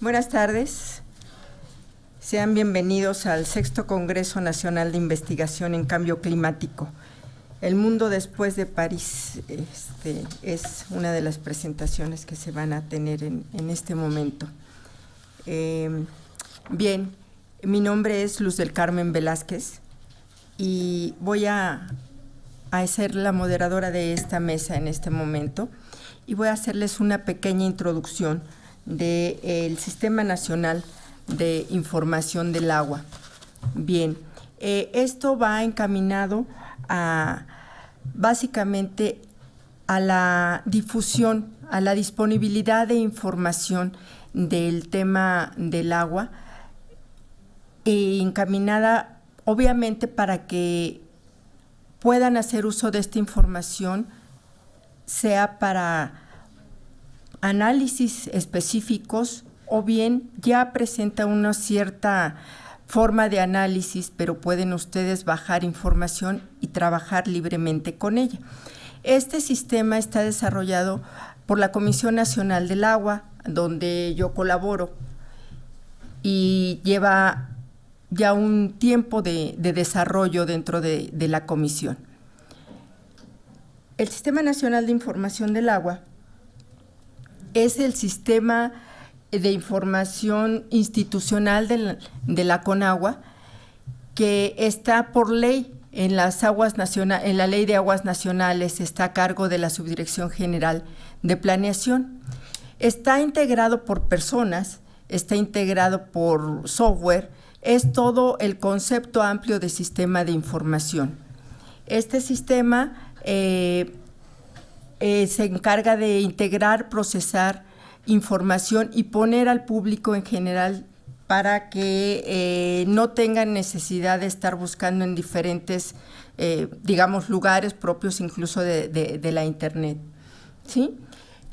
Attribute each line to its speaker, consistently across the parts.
Speaker 1: Buenas tardes. Sean bienvenidos al 6º Congreso Nacional de Investigación en Cambio Climático. El mundo después de París es una de las presentaciones que se van a tener en este momento. Bien, mi nombre es Luz del Carmen Velázquez y voy a ser la moderadora de esta mesa en este momento y voy a hacerles una pequeña introducción del Sistema Nacional de Información del Agua. Bien, esto va encaminado básicamente a la difusión, a la disponibilidad de información del tema del agua, encaminada obviamente para que puedan hacer uso de esta información, sea para análisis específicos o bien ya presenta una cierta forma de análisis, pero pueden ustedes bajar información y trabajar libremente con ella. Este sistema está desarrollado por la Comisión Nacional del Agua, donde yo colaboro, y lleva ya un tiempo de desarrollo dentro de la comisión. El Sistema Nacional de Información del Agua es el sistema de información institucional de la CONAGUA, que está por ley en las aguas en la Ley de Aguas Nacionales, está a cargo de la Subdirección General de Planeación. Está integrado por personas, está integrado por software, es todo el concepto amplio de sistema de información. Este sistema se encarga de integrar, procesar información y poner al público en general para que no tengan necesidad de estar buscando en diferentes, lugares propios incluso de la Internet, ¿sí?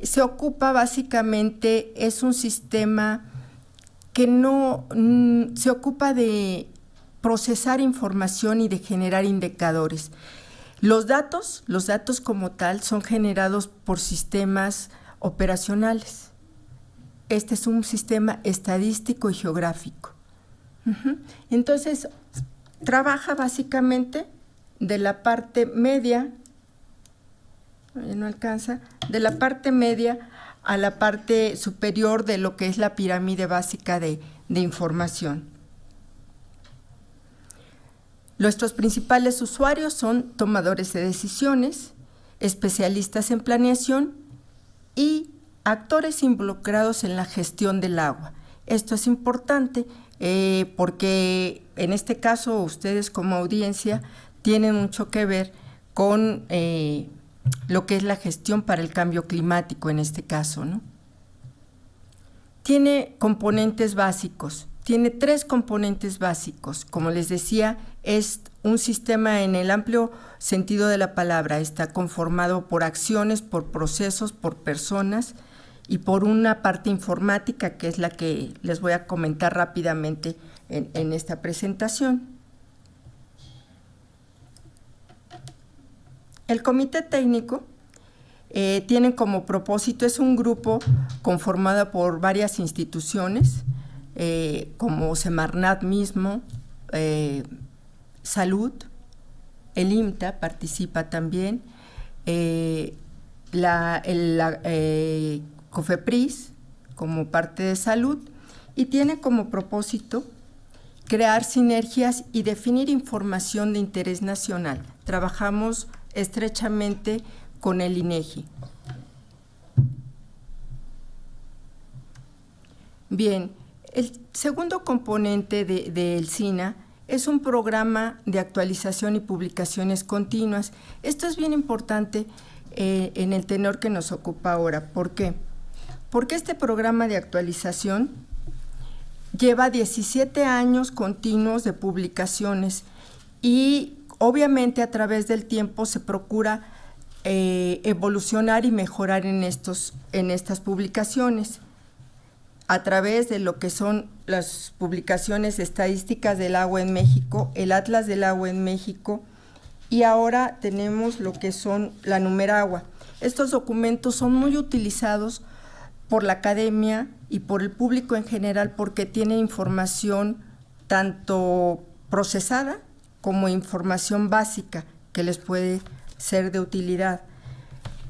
Speaker 1: Se ocupa básicamente, es un sistema que no se ocupa de procesar información y de generar indicadores. Los datos como tal son generados por sistemas operacionales. Este es un sistema estadístico y geográfico. Entonces, trabaja básicamente de la parte media, no alcanza, de la parte media a la parte superior de lo que es la pirámide básica de información. Nuestros principales usuarios son tomadores de decisiones, especialistas en planeación y actores involucrados en la gestión del agua. Esto es importante porque en este caso ustedes como audiencia tienen mucho que ver con lo que es la gestión para el cambio climático en este caso, ¿no? Tiene componentes básicos. Tiene 3 componentes básicos. Como les decía, es un sistema en el amplio sentido de la palabra. Está conformado por acciones, por procesos, por personas y por una parte informática, que es la que les voy a comentar rápidamente en esta presentación. El comité técnico tiene como propósito, es un grupo conformado por varias instituciones, como Semarnat mismo, Salud, el IMTA participa también, COFEPRIS como parte de Salud, y tiene como propósito crear sinergias y definir información de interés nacional. Trabajamos estrechamente con el INEGI. Bien, el segundo componente del SINA es un programa de actualización y publicaciones continuas. Esto es bien importante en el tenor que nos ocupa ahora. ¿Por qué? Porque este programa de actualización lleva 17 años continuos de publicaciones y obviamente a través del tiempo se procura evolucionar y mejorar en estas publicaciones a través de lo que son las publicaciones estadísticas del agua en México, el Atlas del Agua en México, y ahora tenemos lo que son la Numeragua. Estos documentos son muy utilizados por la academia y por el público en general porque tiene información tanto procesada como información básica que les puede ser de utilidad.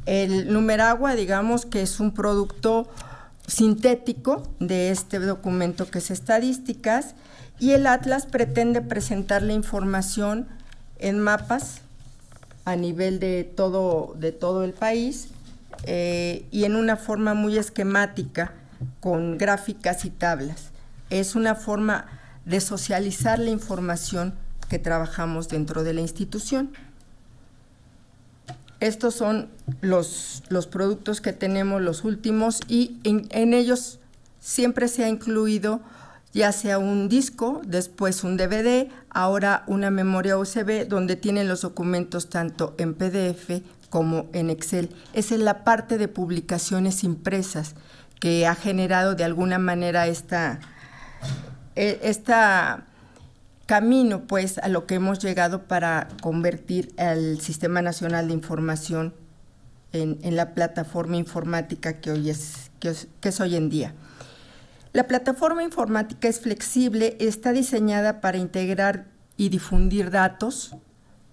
Speaker 1: El Numeragua, digamos que es un producto sintético de este documento que es Estadísticas, y el Atlas pretende presentar la información en mapas a nivel de todo el país y en una forma muy esquemática, con gráficas y tablas. Es una forma de socializar la información que trabajamos dentro de la institución. Estos son los productos que tenemos, los últimos, y en ellos siempre se ha incluido ya sea un disco, después un DVD, ahora una memoria USB donde tienen los documentos tanto en PDF como en Excel. Esa es la parte de publicaciones impresas que ha generado de alguna manera esta camino, pues, a lo que hemos llegado para convertir al Sistema Nacional de Información en la plataforma informática que es hoy en día. La plataforma informática es flexible, está diseñada para integrar y difundir datos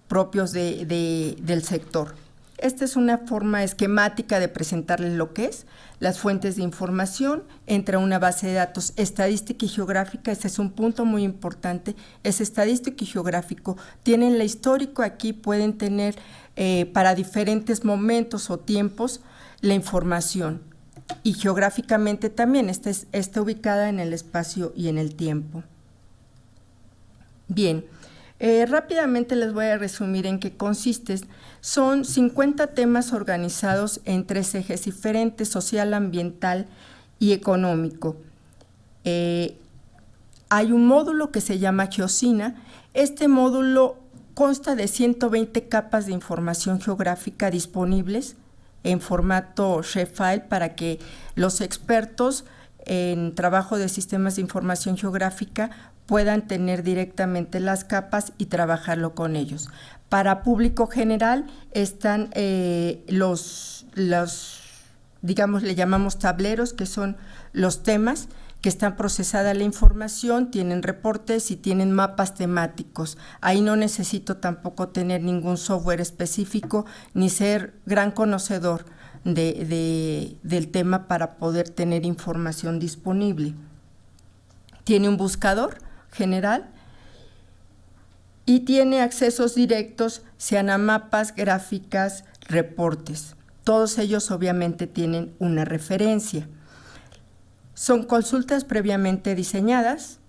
Speaker 1: propios del sector. Esta es una forma esquemática de presentarles lo que es las fuentes de información. Entra una base de datos estadística y geográfica. Este es un punto muy importante, es estadístico y geográfico. Tienen la histórico aquí, pueden tener para diferentes momentos o tiempos la información. Y geográficamente también está ubicada en el espacio y en el tiempo. Bien, rápidamente les voy a resumir en qué consiste. Son 50 temas organizados en 3 ejes diferentes: social, ambiental y económico. Hay un módulo que se llama Geocina. Este módulo consta de 120 capas de información geográfica disponibles en formato shapefile para que los expertos en trabajo de sistemas de información geográfica puedan tener directamente las capas y trabajarlo con ellos. Para público general están digamos, le llamamos tableros, que son los temas que están procesada la información, tienen reportes y tienen mapas temáticos. Ahí no necesito tampoco tener ningún software específico ni ser gran conocedor del tema para poder tener información disponible. Tiene un buscador general y tiene accesos directos, sean a mapas, gráficas, reportes. Todos ellos obviamente tienen una referencia. Son consultas previamente diseñadas,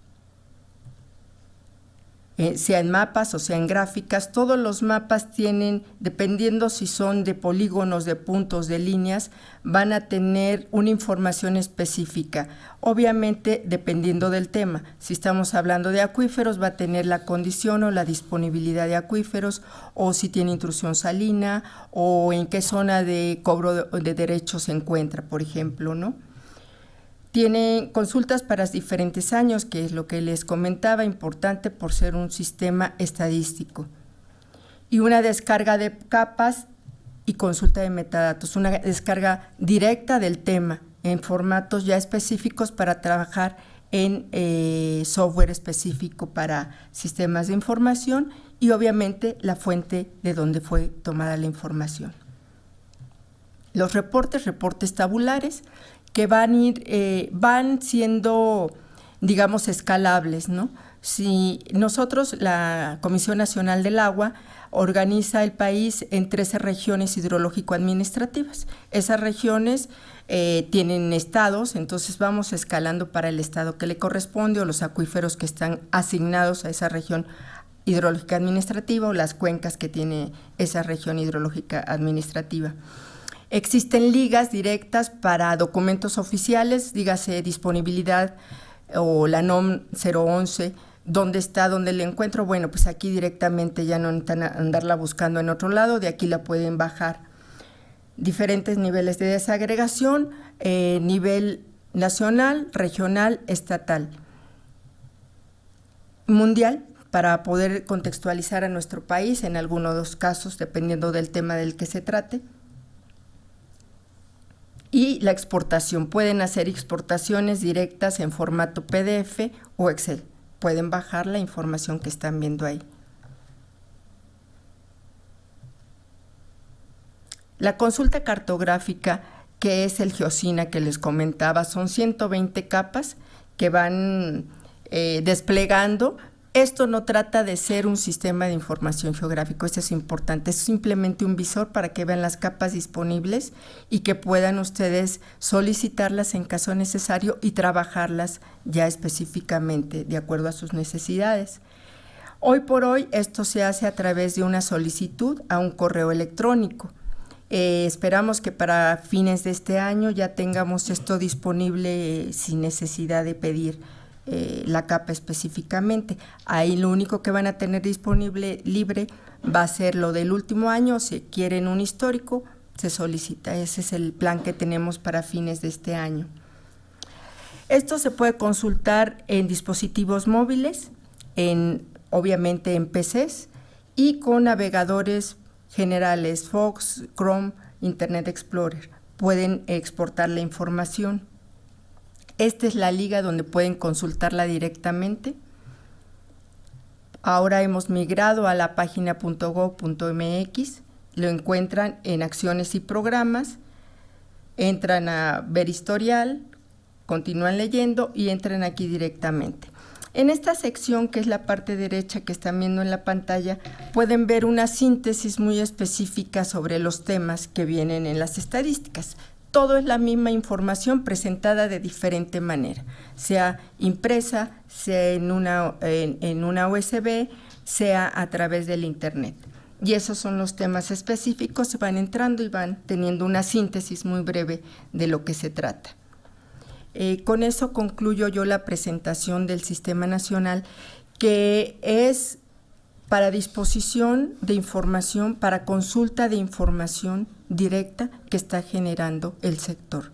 Speaker 1: sea en mapas o sea en gráficas. Todos los mapas tienen, dependiendo si son de polígonos, de puntos, de líneas, van a tener una información específica. Obviamente, dependiendo del tema. Si estamos hablando de acuíferos, va a tener la condición o la disponibilidad de acuíferos, o si tiene intrusión salina, o en qué zona de cobro de derechos se encuentra, por ejemplo, ¿no? Tiene consultas para diferentes años, que es lo que les comentaba, importante por ser un sistema estadístico. Y una descarga de capas y consulta de metadatos, una descarga directa del tema en formatos ya específicos para trabajar en software específico para sistemas de información y obviamente la fuente de donde fue tomada la información. Los reportes tabulares, que van siendo, digamos, escalables, ¿no? Si nosotros, la Comisión Nacional del Agua, organiza el país en 13 regiones hidrológico-administrativas. Esas regiones tienen estados, entonces vamos escalando para el estado que le corresponde o los acuíferos que están asignados a esa región hidrológica administrativa o las cuencas que tiene esa región hidrológica administrativa. Existen ligas directas para documentos oficiales, dígase disponibilidad o la NOM 011, ¿dónde está, dónde la encuentro? Bueno, pues aquí directamente ya no necesitan andarla buscando en otro lado, de aquí la pueden bajar. Diferentes niveles de desagregación, nivel nacional, regional, estatal, mundial, para poder contextualizar a nuestro país en algunos de los casos, dependiendo del tema del que se trate. y la exportación. Pueden hacer exportaciones directas en formato PDF o Excel. Pueden bajar la información que están viendo ahí. La consulta cartográfica, que es el Geocina que les comentaba, son 120 capas que van desplegando. Esto no trata de ser un sistema de información geográfico, esto es importante, es simplemente un visor para que vean las capas disponibles y que puedan ustedes solicitarlas en caso necesario y trabajarlas ya específicamente de acuerdo a sus necesidades. Hoy por hoy esto se hace a través de una solicitud a un correo electrónico. Esperamos que para fines de este año ya tengamos esto disponible sin necesidad de pedir la capa específicamente. Ahí lo único que van a tener disponible libre va a ser lo del último año. Si quieren un histórico, se solicita. Ese es el plan que tenemos para fines de este año. Esto se puede consultar en dispositivos móviles, obviamente en PCs y con navegadores generales, Fox, Chrome, Internet Explorer. Pueden exportar la información. Esta es la liga donde pueden consultarla directamente. Ahora hemos migrado a la página .gov.mx, lo encuentran en acciones y programas, entran a ver historial, continúan leyendo y entran aquí directamente. En esta sección, que es la parte derecha que están viendo en la pantalla, pueden ver una síntesis muy específica sobre los temas que vienen en las estadísticas. Todo es la misma información presentada de diferente manera, sea impresa, sea en una USB, sea a través del Internet. Y esos son los temas específicos, se van entrando y van teniendo una síntesis muy breve de lo que se trata. Con eso concluyo yo la presentación del Sistema Nacional, que es para disposición de información, para consulta de información directa que está generando el sector.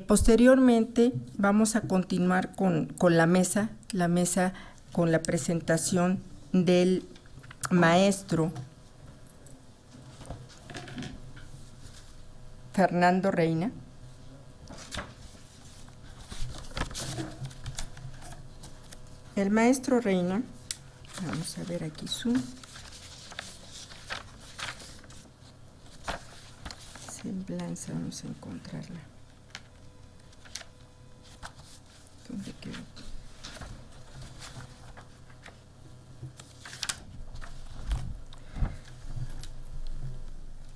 Speaker 1: Posteriormente vamos a continuar con la mesa con la presentación del maestro Fernando Reina. El maestro Reina, vamos a ver aquí su semblanza, vamos a encontrarla. ¿Dónde quedó?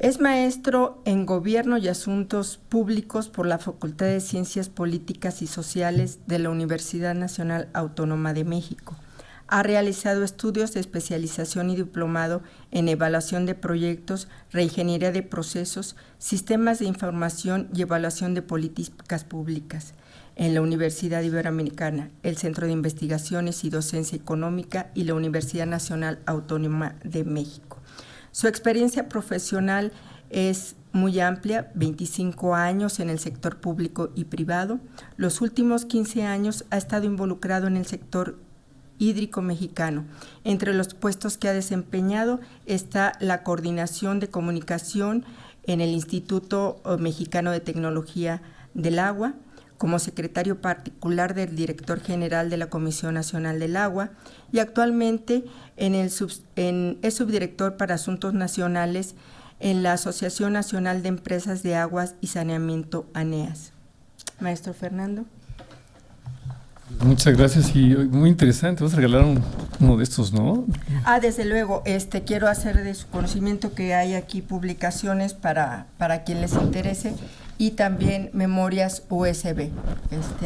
Speaker 1: Es maestro en Gobierno y Asuntos Públicos por la Facultad de Ciencias Políticas y Sociales de la Universidad Nacional Autónoma de México. Ha realizado estudios de especialización y diplomado en evaluación de proyectos, reingeniería de procesos, sistemas de información y evaluación de políticas públicas en la Universidad Iberoamericana, el Centro de Investigaciones y Docencia Económica y la Universidad Nacional Autónoma de México. Su experiencia profesional es muy amplia, 25 años en el sector público y privado. Los últimos 15 años ha estado involucrado en el sector hídrico mexicano. Entre los puestos que ha desempeñado está la coordinación de comunicación en el Instituto Mexicano de Tecnología del Agua, como secretario particular del director general de la Comisión Nacional del Agua y actualmente es subdirector para Asuntos Nacionales en la Asociación Nacional de Empresas de Aguas y Saneamiento, ANEAS. Maestro Fernando.
Speaker 2: Muchas gracias y muy interesante. Vamos a regalar uno de estos, ¿no?
Speaker 1: Desde luego, quiero hacer de su conocimiento que hay aquí publicaciones para quien les interese y también memorias USB.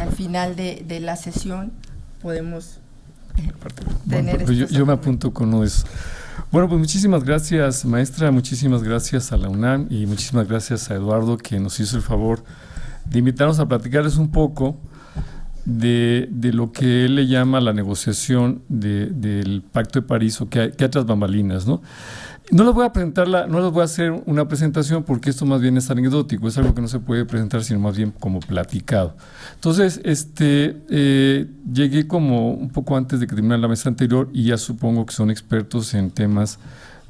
Speaker 1: Al final de la sesión podemos tener
Speaker 2: yo me apunto con uno de esos. Bueno, pues muchísimas gracias, maestra, muchísimas gracias a la UNAM y muchísimas gracias a Eduardo, que nos hizo el favor de invitarnos a platicarles un poco de lo que él le llama la negociación del Pacto de París, o que hay tras bambalinas, ¿no? No les voy a no les voy a hacer una presentación porque esto más bien es anecdótico, es algo que no se puede presentar, sino más bien como platicado. Entonces, llegué como un poco antes de que terminara la mesa anterior y ya supongo que son expertos en temas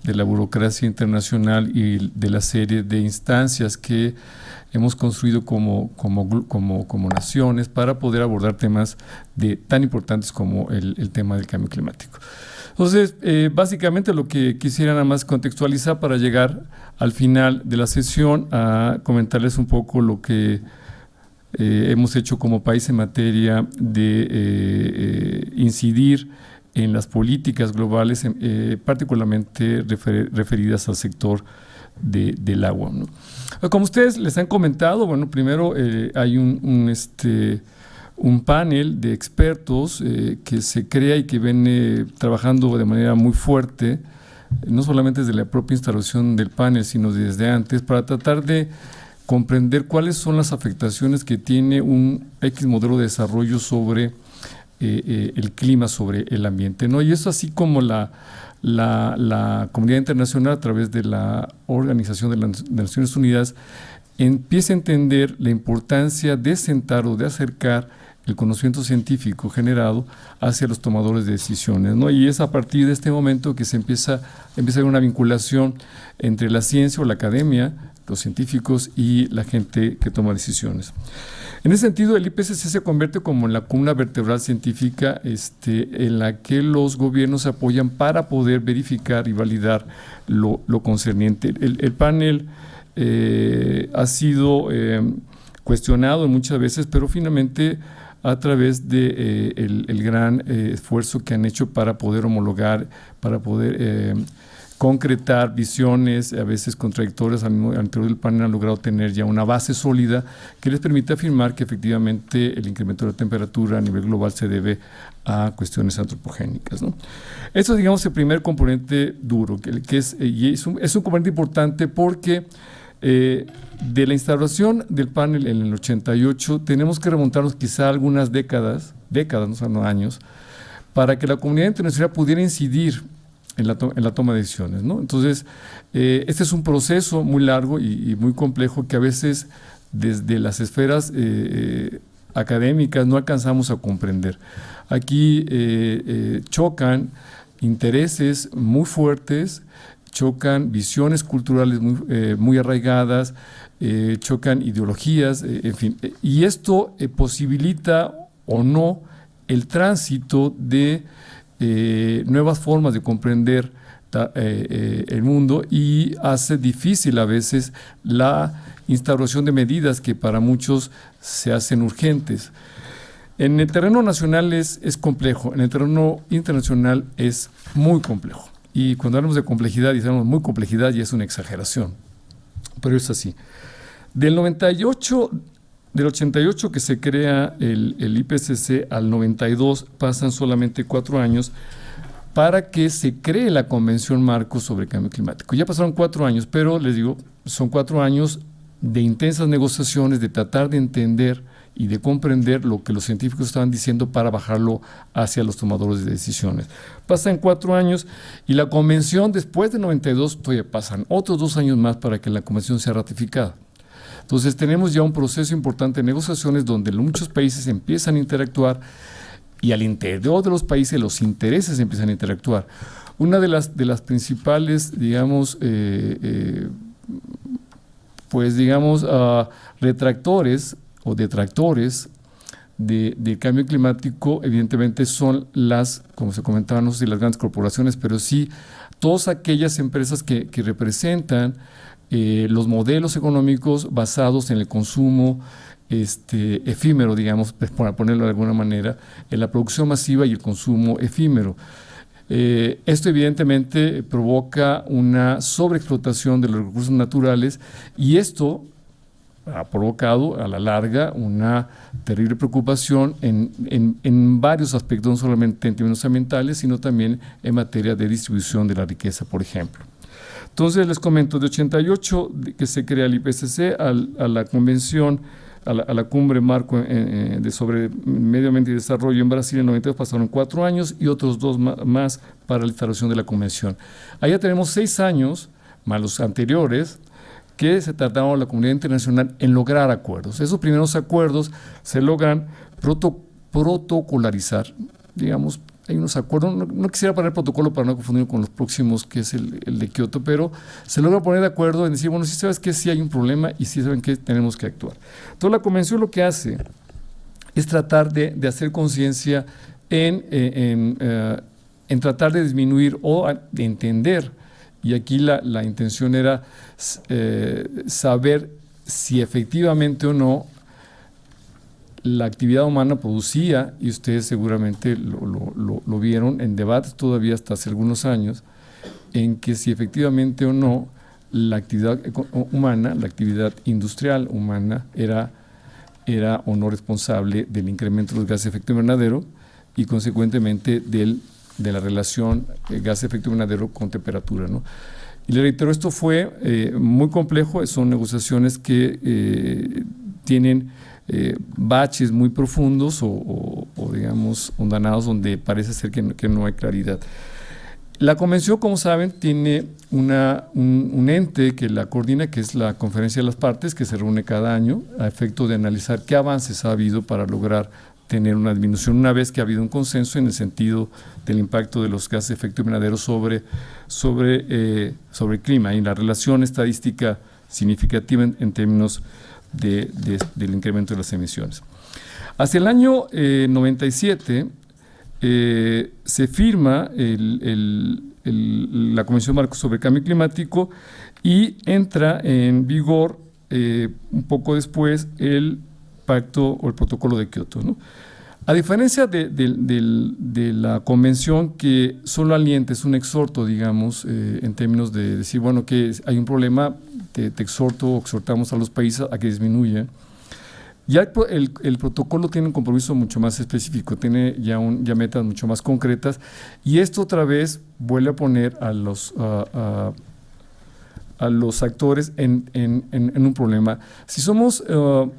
Speaker 2: de la burocracia internacional y de la serie de instancias que hemos construido como naciones para poder abordar temas tan importantes como el tema del cambio climático. Entonces, básicamente lo que quisiera nada más contextualizar para llegar al final de la sesión a comentarles un poco lo que hemos hecho como país en materia de incidir en las políticas globales, particularmente referidas al sector del agua, ¿no? Como ustedes les han comentado, bueno, primero hay un panel de expertos que se crea y que viene trabajando de manera muy fuerte, no solamente desde la propia instalación del panel, sino desde antes, para tratar de comprender cuáles son las afectaciones que tiene un X modelo de desarrollo sobre el clima, sobre el ambiente, ¿no? Y eso, así como la comunidad internacional, a través de la Organización de las Naciones Unidas, empieza a entender la importancia de sentar o de acercar el conocimiento científico generado hacia los tomadores de decisiones, ¿no? Y es a partir de este momento que se empieza a ver una vinculación entre la ciencia o la academia, los científicos y la gente que toma decisiones. En ese sentido, el IPCC se convierte como en la columna vertebral científica en la que los gobiernos se apoyan para poder verificar y validar lo concerniente. El panel ha sido cuestionado muchas veces, pero finalmente, a través de el gran esfuerzo que han hecho para poder homologar, para poder concretar visiones a veces contradictorias al interior del panel, han logrado tener ya una base sólida que les permite afirmar que efectivamente el incremento de la temperatura a nivel global se debe a cuestiones antropogénicas, ¿no? Eso es, digamos, el primer componente duro, que es un componente importante porque de la instalación del panel en el 88 tenemos que remontarnos quizá algunas décadas, no años, para que la comunidad internacional pudiera incidir en la toma de decisiones, ¿no? Entonces, este es un proceso muy largo y muy complejo que a veces desde las esferas académicas no alcanzamos a comprender. Aquí chocan intereses muy fuertes, chocan visiones culturales muy arraigadas, chocan ideologías, en fin. Y esto posibilita o no el tránsito de nuevas formas de comprender el mundo y hace difícil a veces la instauración de medidas que para muchos se hacen urgentes. En el terreno nacional es complejo, en el terreno internacional es muy complejo. Y cuando hablamos de complejidad y hablamos muy complejidad, ya es una exageración, pero es así. Del 88 que se crea el IPCC al 92 pasan solamente 4 años para que se cree la Convención Marco sobre el Cambio Climático. Ya pasaron 4 años, pero les digo, son 4 años de intensas negociaciones, de tratar de entender y de comprender lo que los científicos estaban diciendo para bajarlo hacia los tomadores de decisiones. Pasan 4 años y la convención, después de 92, todavía pasan otros 2 años más para que la convención sea ratificada. Entonces tenemos ya un proceso importante de negociaciones donde muchos países empiezan a interactuar y al interior de los países los intereses empiezan a interactuar. Una de las principales, digamos, retractores o detractores del cambio climático, evidentemente son como se comentaba, no sé si las grandes corporaciones, pero sí todas aquellas empresas que representan los modelos económicos basados en el consumo efímero, digamos, para ponerlo de alguna manera, en la producción masiva y el consumo efímero. Esto evidentemente provoca una sobreexplotación de los recursos naturales y esto ha provocado a la larga una terrible preocupación en varios aspectos, no solamente en términos ambientales, sino también en materia de distribución de la riqueza, por ejemplo. Entonces, les comento, de 88 que se crea el IPCC a la convención, a la cumbre marco sobre medio ambiente y desarrollo en Brasil en 92 pasaron 4 años y otros 2 más para la instalación de la convención. Allá tenemos 6 años, más los anteriores, que se tardaron la comunidad internacional en lograr acuerdos. Esos primeros acuerdos se logran protocolarizar, digamos, unos acuerdos, no quisiera poner protocolo para no confundir con los próximos, que es el de Kioto, pero se logra poner de acuerdo en decir, bueno, si sabes que sí hay un problema y sí saben que tenemos que actuar. Entonces la convención lo que hace es tratar de hacer conciencia en tratar de disminuir o de entender, y aquí la intención era saber si efectivamente o no la actividad humana producía, y ustedes seguramente lo vieron en debates todavía hasta hace algunos años, en que si efectivamente o no la actividad humana, la actividad industrial humana era o no responsable del incremento de los gases de efecto invernadero y consecuentemente de la relación gas de efecto invernadero con temperatura, ¿no? Y le reitero, esto fue muy complejo, son negociaciones que tienen baches muy profundos o digamos hondanados donde parece ser que no hay claridad. La convención, como saben, tiene un ente que la coordina, que es la Conferencia de las Partes, que se reúne cada año a efecto de analizar qué avances ha habido para lograr tener una disminución, una vez que ha habido un consenso en el sentido del impacto de los gases de efecto invernadero sobre el clima y la relación estadística significativa en términos del incremento de las emisiones. Hacia el año 97 se firma la Convención Marco sobre el Cambio Climático y entra en vigor un poco después el pacto o el protocolo de Kioto, ¿no? A diferencia de la convención, que solo alienta, es un exhorto, digamos, en términos de decir, bueno, que hay un problema, te exhorto o exhortamos a los países a que disminuyan. Ya el protocolo tiene un compromiso mucho más específico, tiene ya metas mucho más concretas, y esto otra vez vuelve a poner a los actores en un problema. Si somos, o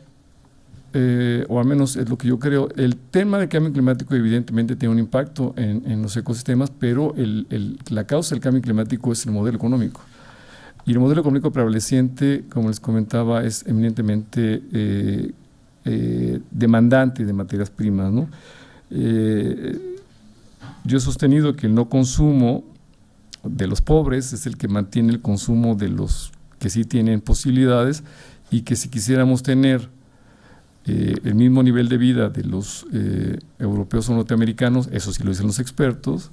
Speaker 2: al menos es lo que yo creo, el tema del cambio climático evidentemente tiene un impacto en los ecosistemas, pero la causa del cambio climático es el modelo económico. Y el modelo económico prevaleciente, como les comentaba, es eminentemente demandante de materias primas, ¿no? Yo he sostenido que el no consumo de los pobres es el que mantiene el consumo de los que sí tienen posibilidades, y que si quisiéramos tener el mismo nivel de vida de los europeos o norteamericanos, eso sí lo dicen los expertos,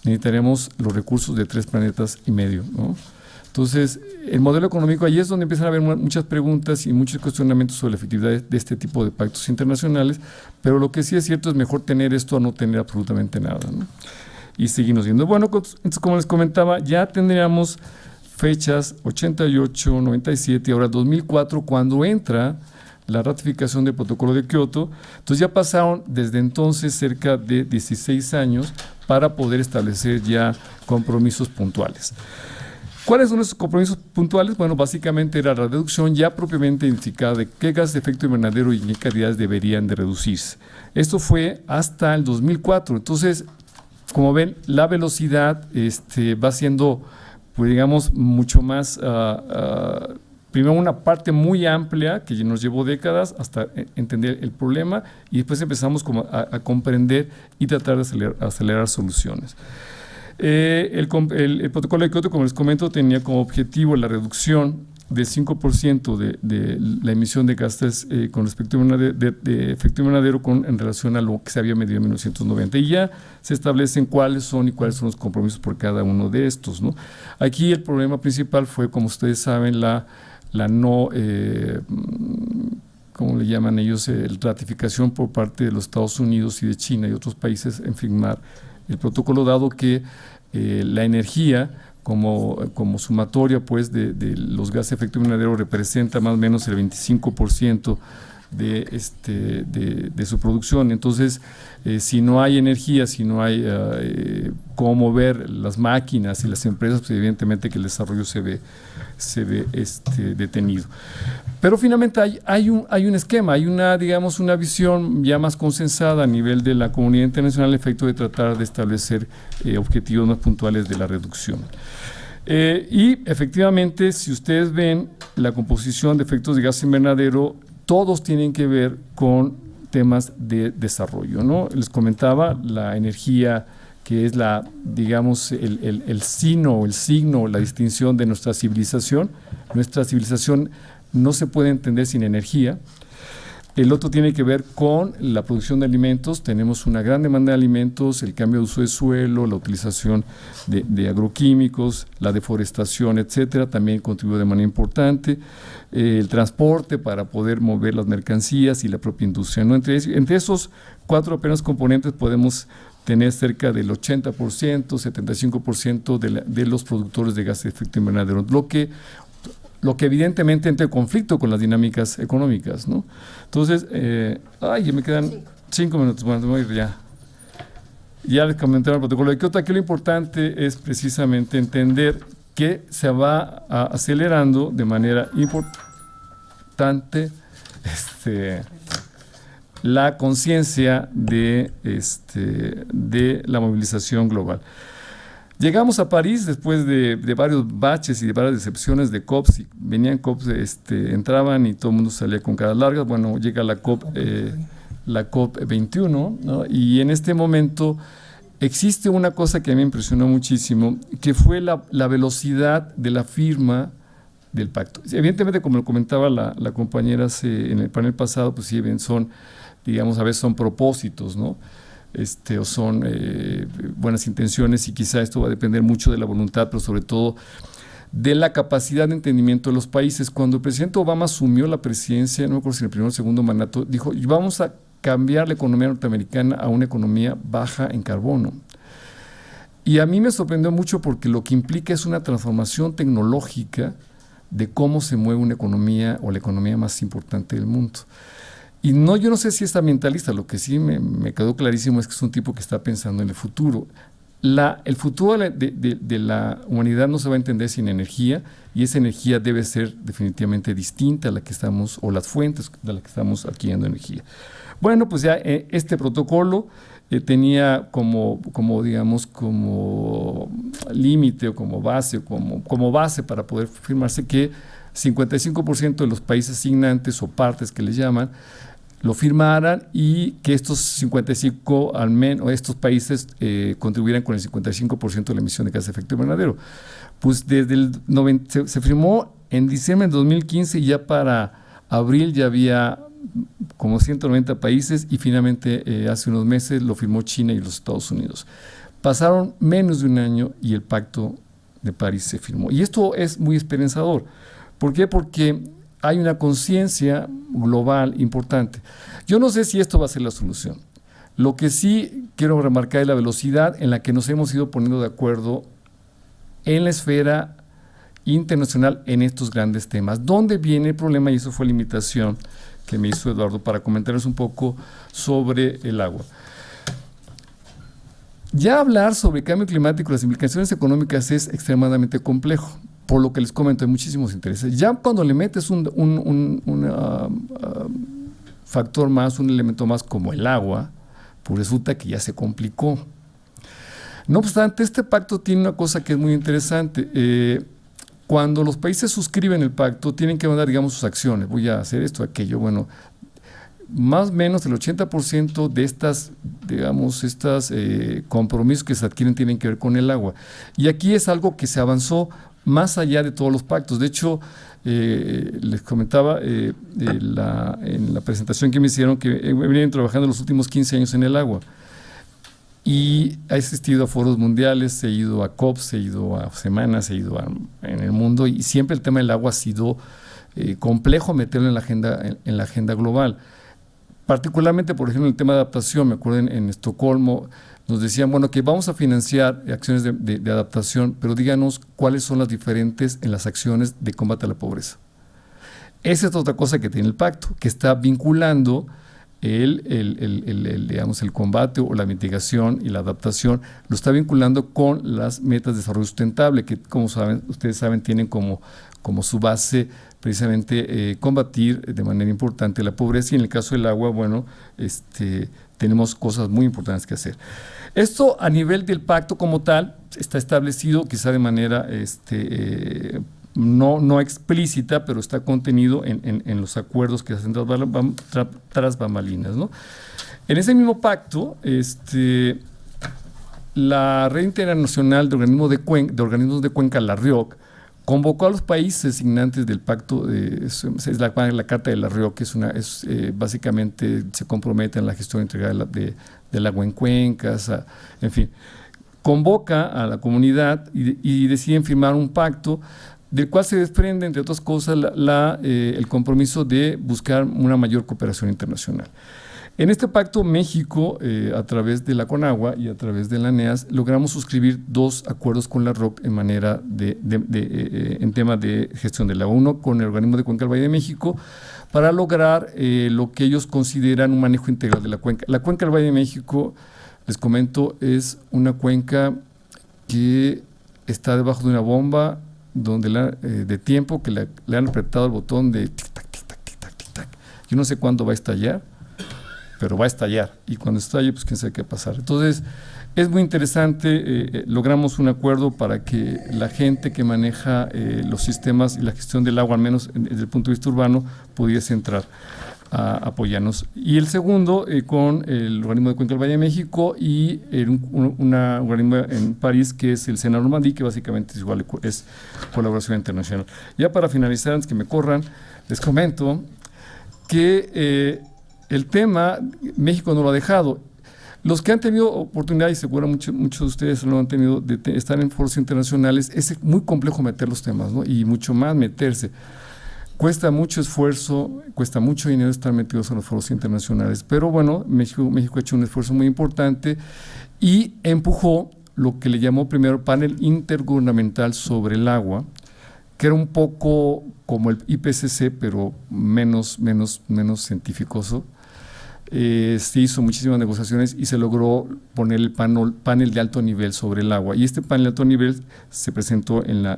Speaker 2: necesitaremos los recursos de 3 planetas y medio, ¿no? Entonces, el modelo económico, ahí es donde empiezan a haber muchas preguntas y muchos cuestionamientos sobre la efectividad de este tipo de pactos internacionales, pero lo que sí es cierto es mejor tener esto a no tener absolutamente nada, ¿no? Y seguimos viendo. Bueno, entonces, como les comentaba, ya tendríamos fechas 88, 97 y ahora 2004, cuando entra la ratificación del protocolo de Kioto. Entonces ya pasaron desde entonces cerca de 16 años para poder establecer ya compromisos puntuales. ¿Cuáles son esos compromisos puntuales? Bueno, básicamente era la reducción ya propiamente identificada de qué gases de efecto invernadero y en qué cantidades deberían de reducirse. Esto fue hasta el 2004. Entonces, como ven, la velocidad va siendo, pues digamos, mucho más, primero una parte muy amplia que nos llevó décadas hasta entender el problema, y después empezamos como a comprender y tratar de acelerar soluciones. El protocolo de Kioto, como les comento, tenía como objetivo la reducción del 5% de la emisión de gases con respecto de efecto invernadero en relación a lo que se había medido en 1990. Y ya se establecen cuáles son los compromisos por cada uno de estos, ¿no? Aquí el problema principal fue, como ustedes saben, la no, ¿cómo le llaman ellos? Ratificación por parte de los Estados Unidos y de China y otros países en firmar el protocolo, dado que la energía como sumatoria, pues, de los gases de efecto invernadero representa más o menos el 25% de su producción. Entonces, si no hay energía, si no hay cómo mover las máquinas y las empresas, pues evidentemente que el desarrollo se ve detenido. Pero finalmente hay un esquema, hay una visión ya más consensada a nivel de la comunidad internacional al efecto de tratar de establecer objetivos más puntuales de la reducción. Y efectivamente, si ustedes ven la composición de efectos de gas invernadero, todos tienen que ver con temas de desarrollo, ¿no? Les comentaba la energía, que es digamos, el signo, la distinción de nuestra civilización. Nuestra civilización no se puede entender sin energía. El otro tiene que ver con la producción de alimentos. Tenemos una gran demanda de alimentos, el cambio de uso de suelo, la utilización de agroquímicos, la deforestación, etcétera, también contribuye de manera importante. El transporte para poder mover las mercancías y la propia industria, ¿no? Entre esos 4 apenas componentes podemos tener cerca del 80%, 75% de los productores de gases de efecto invernadero, lo que evidentemente entra en conflicto con las dinámicas económicas, ¿no? Entonces, ya me quedan 5 minutos, bueno, voy a ir ya. Ya les comentaron el protocolo de Kioto. Aquí lo importante es precisamente entender que se va acelerando de manera importante la conciencia de la movilización global. Llegamos a París después de varios baches y de varias decepciones de COPs. Venían COPs, entraban y todo el mundo salía con caras largas. Bueno, llega la COP 21, ¿no? Y en este momento existe una cosa que a mí me impresionó muchísimo, que fue la velocidad de la firma del pacto. Evidentemente, como lo comentaba la compañera en el panel pasado, pues sí, son, digamos, a veces son propósitos, ¿no? O son buenas intenciones, y quizá esto va a depender mucho de la voluntad, pero sobre todo de la capacidad de entendimiento de los países. Cuando el presidente Obama asumió la presidencia, no me acuerdo si en el primer o segundo mandato, dijo: vamos a cambiar la economía norteamericana a una economía baja en carbono. Y a mí me sorprendió mucho, porque lo que implica es una transformación tecnológica de cómo se mueve una economía, o la economía más importante del mundo. Y yo no sé si es ambientalista, lo que sí me quedó clarísimo es que es un tipo que está pensando en el futuro. El futuro de la humanidad no se va a entender sin energía, y esa energía debe ser definitivamente distinta a la que estamos, o las fuentes de las que estamos adquiriendo energía. Bueno, pues ya este protocolo tenía como límite, o como base para poder firmarse, que 55% de los países signantes, o partes que les llaman, lo firmaran, y que estos 55, al menos estos países, contribuyeran con el 55% de la emisión de gases de efecto invernadero. Pues desde se firmó en diciembre de 2015, y ya para abril ya había como 190 países, y finalmente hace unos meses lo firmó China y los Estados Unidos. Pasaron menos de un año y el Pacto de París se firmó. Y esto es muy esperanzador. ¿Por qué? Porque hay una conciencia global importante. Yo no sé si esto va a ser la solución. Lo que sí quiero remarcar es la velocidad en la que nos hemos ido poniendo de acuerdo en la esfera internacional en estos grandes temas. ¿Dónde viene el problema? Y eso fue la invitación que me hizo Eduardo para comentarles un poco sobre el agua. Ya hablar sobre cambio climático y las implicaciones económicas es extremadamente complejo. Por lo que les comento, hay muchísimos intereses. Ya cuando le metes un factor más, un elemento más como el agua, pues resulta que ya se complicó. No obstante, este pacto tiene una cosa que es muy interesante. Cuando los países suscriben el pacto, tienen que mandar, digamos, sus acciones. Voy a hacer esto, aquello. Bueno, más o menos el 80% de estas compromisos que se adquieren tienen que ver con el agua. Y aquí es algo que se avanzó más allá de todos los pactos. De hecho, les comentaba en la presentación que me hicieron que venían trabajando los últimos 15 años en el agua. Y he asistido a foros mundiales, he ido a COPs, he ido a semanas, he ido en el mundo, y siempre el tema del agua ha sido complejo meterlo en la agenda global. Particularmente, por ejemplo, el tema de adaptación. Me acuerdo en Estocolmo nos decían, bueno, que vamos a financiar acciones de adaptación, pero díganos cuáles son las diferentes en las acciones de combate a la pobreza. Esa es otra cosa que tiene el pacto, que está vinculando el combate o la mitigación y la adaptación, lo está vinculando con las metas de desarrollo sustentable, que, como ustedes saben, tienen como su base precisamente combatir de manera importante la pobreza. Y en el caso del agua, bueno, tenemos cosas muy importantes que hacer. Esto a nivel del pacto como tal está establecido quizá de manera no explícita, pero está contenido en los acuerdos que se hacen tras bambalinas, ¿no? En ese mismo pacto, la Red Internacional de Organismos de Cuenca, la RIOC, convocó a los países signantes del pacto, es la Carta de la RIOC, que básicamente se compromete en la gestión integral del agua en cuencas, en fin. Convoca a la comunidad y deciden firmar un pacto del cual se desprende, entre otras cosas, el compromiso de buscar una mayor cooperación internacional. En este pacto, México, a través de la CONAGUA y a través de la NEAS, logramos suscribir 2 acuerdos con la ROC en tema de gestión del agua. Uno con el Organismo de Cuenca del Valle de México, para lograr lo que ellos consideran un manejo integral de la cuenca. La cuenca del Valle de México, les comento, es una cuenca que está debajo de una bomba de tiempo que le han apretado el botón de tic-tac, tic-tac, tic-tac, tic-tac. Yo no sé cuándo va a estallar, pero va a estallar, y cuando estalle, pues quién sabe qué pasar. Entonces, es muy interesante, logramos un acuerdo para que la gente que maneja los sistemas y la gestión del agua, al menos desde el punto de vista urbano, pudiese entrar a apoyarnos. Y el segundo, con el Organismo de Cuenca del Valle de México y un organismo en París, que es el Sena Normandie, que básicamente es igual, es colaboración internacional. Ya para finalizar, antes que me corran, les comento que el tema, México no lo ha dejado. Los que han tenido oportunidad, y seguro muchos de ustedes lo han tenido, de estar en foros internacionales, es muy complejo meter los temas, ¿no? Y mucho más meterse. Cuesta mucho esfuerzo, cuesta mucho dinero estar metidos en los foros internacionales, pero bueno, México ha hecho un esfuerzo muy importante y empujó lo que le llamó primero Panel Intergubernamental sobre el Agua, que era un poco como el IPCC, pero menos científicoso. Se hizo muchísimas negociaciones y se logró poner el panel de alto nivel sobre el agua. Y este panel de alto nivel se presentó en la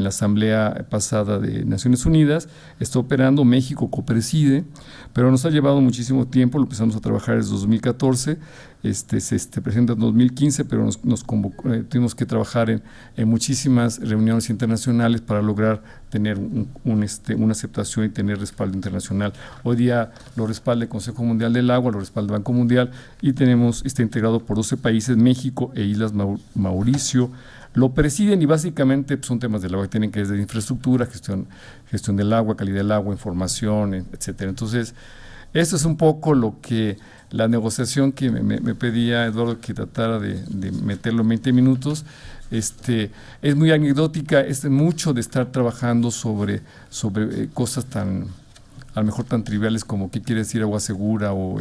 Speaker 2: asamblea pasada de Naciones Unidas, está operando, México copreside, pero nos ha llevado muchísimo tiempo, lo empezamos a trabajar desde 2014, se presenta en 2015, pero tuvimos que trabajar en muchísimas reuniones internacionales para lograr tener una aceptación y tener respaldo internacional. Hoy día lo respalda el Consejo Mundial del Agua, lo respalda el Banco Mundial, y está integrado por 12 países, México e Islas Mauricio. Lo presiden y básicamente son temas del agua que tienen que ver desde infraestructura, gestión del agua, calidad del agua, información, etcétera. Entonces, esto es un poco la negociación que me pedía Eduardo que tratara de meterlo en 20 minutos. Es muy anecdótica, es mucho de estar trabajando sobre cosas a lo mejor tan triviales como qué quiere decir agua segura o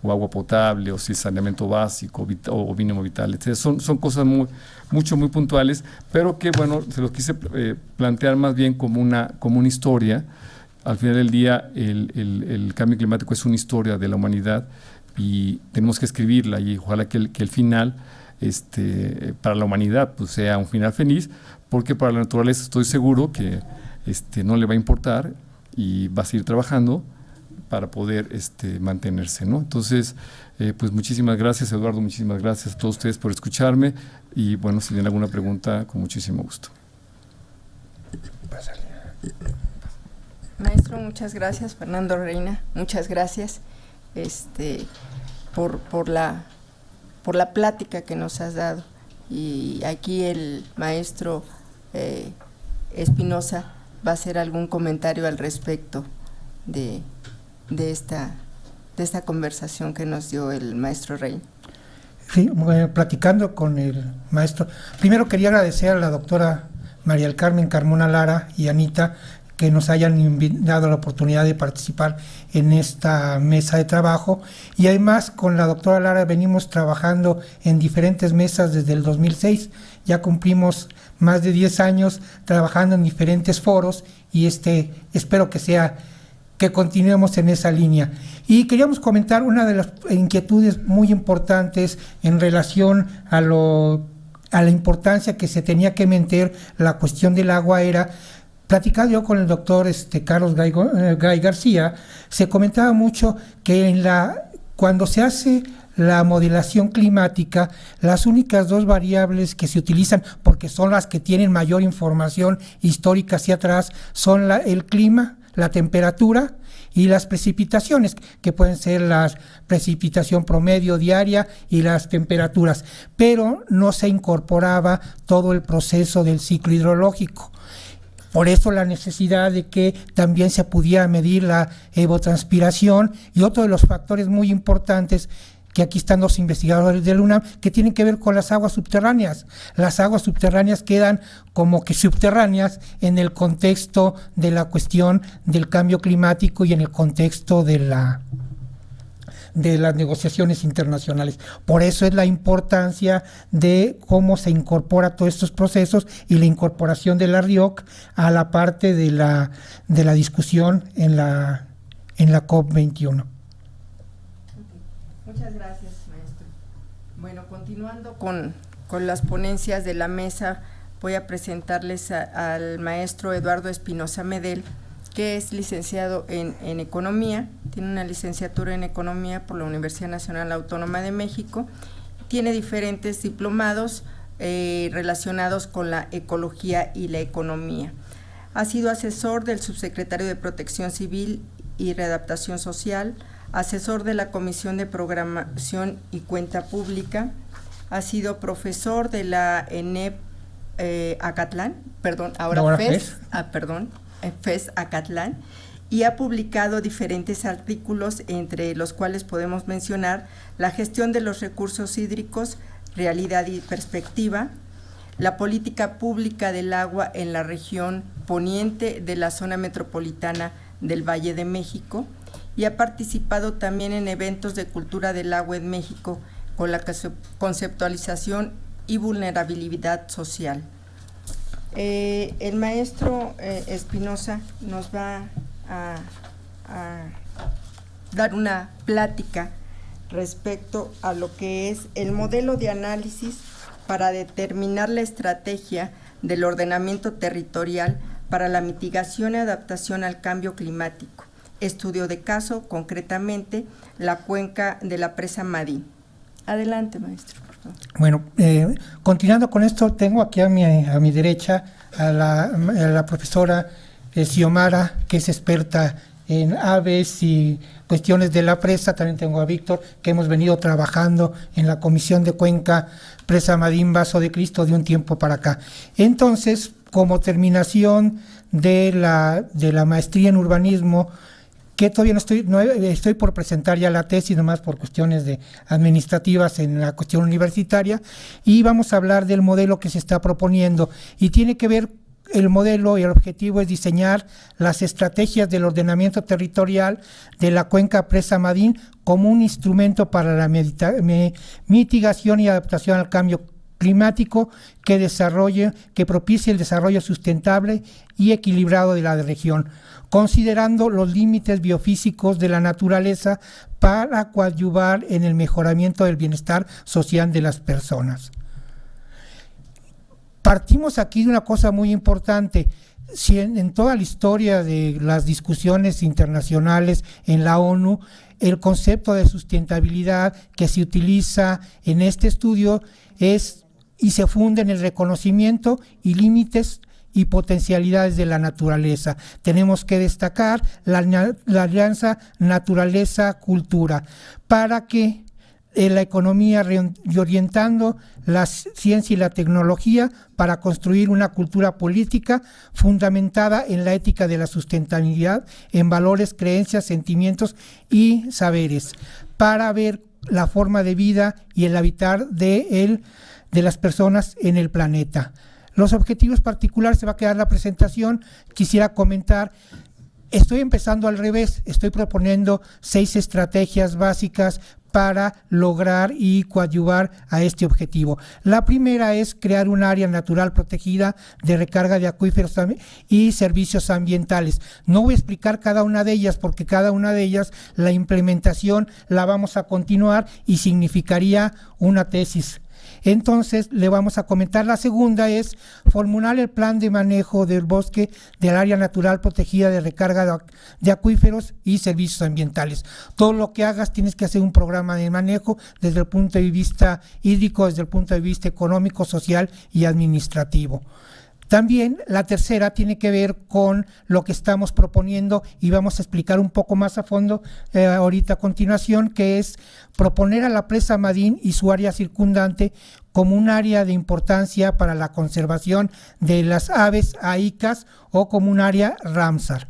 Speaker 2: agua potable, o si es saneamiento básico o mínimo vital, etc. Son cosas muy puntuales, pero que bueno, se los quise plantear más bien como una historia. Al final del día, el cambio climático es una historia de la humanidad y tenemos que escribirla, y ojalá que el final para la humanidad pues sea un final feliz, porque para la naturaleza estoy seguro que no le va a importar y va a seguir trabajando para poder mantenerse, ¿no? Entonces, pues muchísimas gracias, Eduardo, muchísimas gracias a todos ustedes por escucharme, y bueno, si tienen alguna pregunta, con muchísimo gusto.
Speaker 3: Pásale.
Speaker 1: Maestro, muchas gracias. Fernando Reina, muchas gracias por la plática que nos has dado. Y aquí el maestro Espinosa va a hacer algún comentario al respecto de esta conversación que nos dio el maestro Reina.
Speaker 3: Sí, platicando con el maestro, primero quería agradecer a la doctora María del Carmen Carmona Lara y Anita que nos hayan dado la oportunidad de participar en esta mesa de trabajo, y además con la doctora Lara venimos trabajando en diferentes mesas desde el 2006, ya cumplimos más de 10 años trabajando en diferentes foros, y espero que continuemos en esa línea. Y queríamos comentar una de las inquietudes muy importantes en relación a la importancia que se tenía que meter la cuestión del agua. Era platicado yo con el doctor Carlos Gay García, se comentaba mucho que cuando se hace la modelación climática, las únicas dos variables que se utilizan, porque son las que tienen mayor información histórica hacia atrás, son el clima, la temperatura y las precipitaciones, que pueden ser la precipitación promedio diaria y las temperaturas, pero no se incorporaba todo el proceso del ciclo hidrológico. Por eso la necesidad de que también se pudiera medir la evapotranspiración, y otro de los factores muy importantes, que aquí están los investigadores del UNAM, que tienen que ver con las aguas subterráneas. Las aguas subterráneas quedan como que subterráneas en el contexto de la cuestión del cambio climático y en el contexto de las negociaciones internacionales. Por eso es la importancia de cómo se incorpora todos estos procesos y la incorporación de la RIOC a la parte de la discusión en la COP21.
Speaker 1: Muchas gracias, maestro. Bueno, continuando con las ponencias de la mesa, voy a presentarles al maestro Eduardo Espinosa Medel, que es licenciado en Economía, tiene una licenciatura en Economía por la Universidad Nacional Autónoma de México, tiene diferentes diplomados relacionados con la ecología y la economía. Ha sido asesor del subsecretario de Protección Civil y Readaptación Social, asesor de la Comisión de Programación y Cuenta Pública, ha sido profesor de la ENEP Acatlán, FES Acatlán, y ha publicado diferentes artículos, entre los cuales podemos mencionar La gestión de los recursos hídricos, realidad y perspectiva, la política pública del agua en la región poniente de la zona metropolitana del Valle de México, y ha participado también en eventos de cultura del agua en México con la conceptualización y vulnerabilidad social. El maestro Espinosa nos va a dar una plática respecto a lo que es el modelo de análisis para determinar la estrategia del ordenamiento territorial para la mitigación y adaptación al cambio climático. Estudio de caso, concretamente, la cuenca de la presa Madín. Adelante, maestro, por favor.
Speaker 3: Bueno, continuando con esto, tengo aquí a mi derecha a la profesora Xiomara, que es experta en aves y cuestiones de la presa. También tengo a Víctor, que hemos venido trabajando en la Comisión de Cuenca Presa Madín Vaso de Cristo de un tiempo para acá. Entonces, como terminación de la maestría en urbanismo, que todavía estoy por presentar ya la tesis, nomás por cuestiones administrativas en la cuestión universitaria, y vamos a hablar del modelo que se está proponiendo, y tiene que ver el modelo, y el objetivo es diseñar las estrategias del ordenamiento territorial de la cuenca Presa Madín como un instrumento para la mitigación y adaptación al cambio climático que propicie el desarrollo sustentable y equilibrado de la región, considerando los límites biofísicos de la naturaleza para coadyuvar en el mejoramiento del bienestar social de las personas. Partimos aquí de una cosa muy importante. Si en toda la historia de las discusiones internacionales en la ONU, el concepto de sustentabilidad que se utiliza en este estudio es y se funda en el reconocimiento y límites y potencialidades de la naturaleza. Tenemos que destacar la alianza naturaleza-cultura para que la economía reorientando la ciencia y la tecnología para construir una cultura política fundamentada en la ética de la sustentabilidad, en valores, creencias, sentimientos y saberes, para ver la forma de vida y el habitar de las personas en el planeta. Los objetivos particulares, se va a quedar la presentación. Quisiera comentar, estoy empezando al revés, estoy proponiendo 6 estrategias básicas para lograr y coadyuvar a este objetivo. La primera es crear un área natural protegida de recarga de acuíferos y servicios ambientales. No voy a explicar cada una de ellas, porque cada una de ellas la implementación la vamos a continuar y significaría una tesis. Entonces, le vamos a comentar. La segunda es formular el plan de manejo del bosque del área natural protegida de recarga de acuíferos y servicios ambientales. Todo lo que hagas tienes que hacer un programa de manejo desde el punto de vista hídrico, desde el punto de vista económico, social y administrativo. También la tercera tiene que ver con lo que estamos proponiendo y vamos a explicar un poco más a fondo ahorita a continuación, que es proponer a la presa Madín y su área circundante como un área de importancia para la conservación de las aves aicas o como un área Ramsar.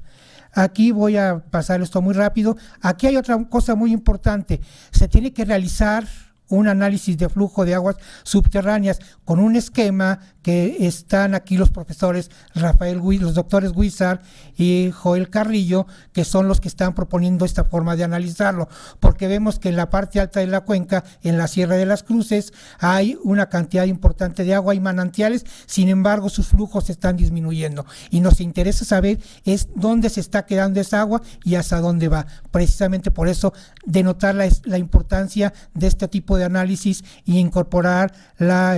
Speaker 3: Aquí voy a pasar esto muy rápido. Aquí hay otra cosa muy importante. Se tiene que realizar un análisis de flujo de aguas subterráneas con un esquema que están aquí los profesores los doctores Guizar y Joel Carrillo, que son los que están proponiendo esta forma de analizarlo, porque vemos que en la parte alta de la cuenca, en la Sierra de las Cruces, hay una cantidad importante de agua y manantiales, sin embargo sus flujos están disminuyendo y nos interesa saber es dónde se está quedando esa agua y hasta dónde va. Precisamente por eso denotar la importancia de este tipo de análisis y incorporar la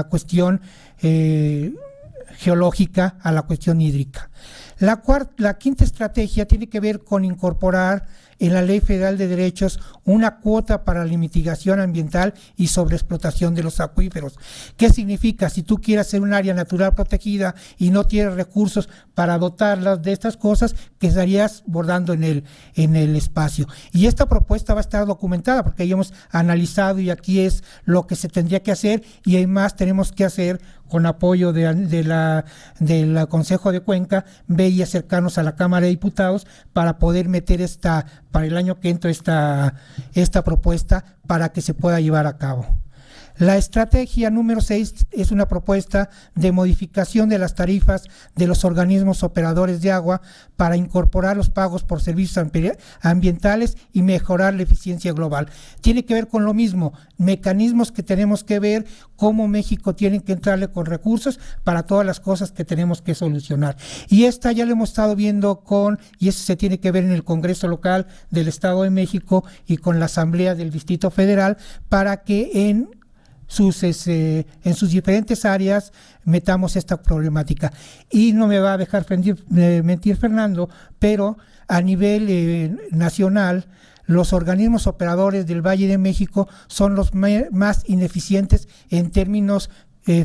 Speaker 3: cuestión geológica a la cuestión hídrica. La quinta estrategia tiene que ver con incorporar en la Ley Federal de Derechos una cuota para la mitigación ambiental y sobreexplotación de los acuíferos. ¿Qué significa? Si tú quieres hacer un área natural protegida y no tienes recursos para dotarlas de estas cosas, que estarías bordando en el espacio. Y esta propuesta va a estar documentada porque ya hemos analizado y aquí es lo que se tendría que hacer y además tenemos que hacer con apoyo del Consejo de Cuenca, ve y acercarnos a la Cámara de Diputados para poder meter para el año que entra esta propuesta para que se pueda llevar a cabo. La estrategia número 6 es una propuesta de modificación de las tarifas de los organismos operadores de agua para incorporar los pagos por servicios ambientales y mejorar la eficiencia global. Tiene que ver con lo mismo, mecanismos que tenemos que ver cómo México tiene que entrarle con recursos para todas las cosas que tenemos que solucionar. Y esta ya lo hemos estado viendo y eso se tiene que ver en el Congreso Local del Estado de México y con la Asamblea del Distrito Federal para que en sus diferentes áreas metamos esta problemática. Y no me va a dejar mentir Fernando, pero a nivel nacional, los organismos operadores del Valle de México son los más ineficientes en términos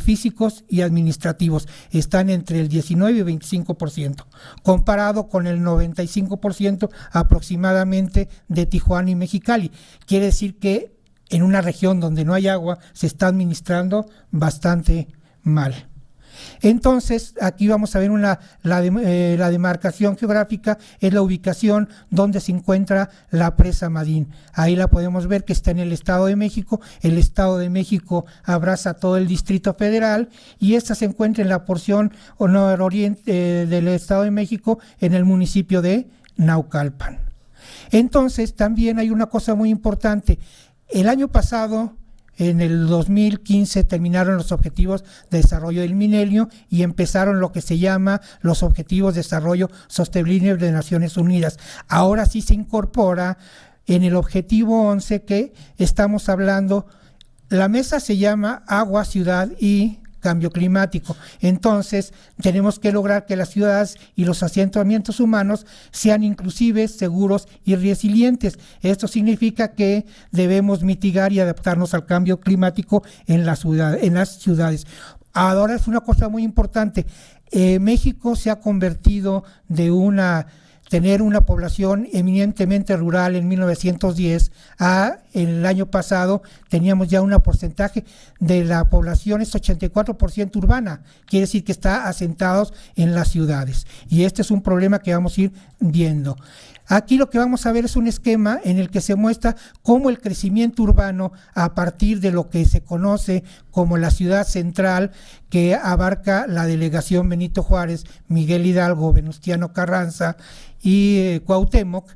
Speaker 3: físicos y administrativos. Están entre el 19 y 25%, comparado con el 95% aproximadamente de Tijuana y Mexicali. Quiere decir que en una región donde no hay agua, se está bastante mal. Entonces, aquí vamos a ver la demarcación geográfica, es la ubicación donde se encuentra la presa Madín. Ahí la podemos ver que está en el Estado de México. El Estado de México abraza todo el Distrito Federal y esta se encuentra en la porción nororiente del Estado de México, en el municipio de Naucalpan. Entonces, también hay una cosa muy importante. El año pasado, en el 2015, terminaron los Objetivos de Desarrollo del Milenio y empezaron lo que se llama los Objetivos de Desarrollo Sostenible de Naciones Unidas. Ahora sí se incorpora en el Objetivo 11 que estamos hablando, la mesa se llama Agua, Ciudad y Cambio Climático. Entonces, tenemos que lograr que las ciudades y los asentamientos humanos sean inclusivos, seguros y resilientes. Esto significa que debemos mitigar y adaptarnos al cambio climático en las ciudades. Ahora es una cosa muy importante. México se ha convertido tener una población eminentemente rural en 1910 el año pasado teníamos ya un porcentaje de la población es 84% urbana, quiere decir que está asentados en las ciudades y este es un problema que vamos a ir viendo. Aquí lo que vamos a ver es un esquema en el que se muestra cómo el crecimiento urbano a partir de lo que se conoce como la ciudad central que abarca la delegación Benito Juárez, Miguel Hidalgo, Venustiano Carranza y Cuauhtémoc,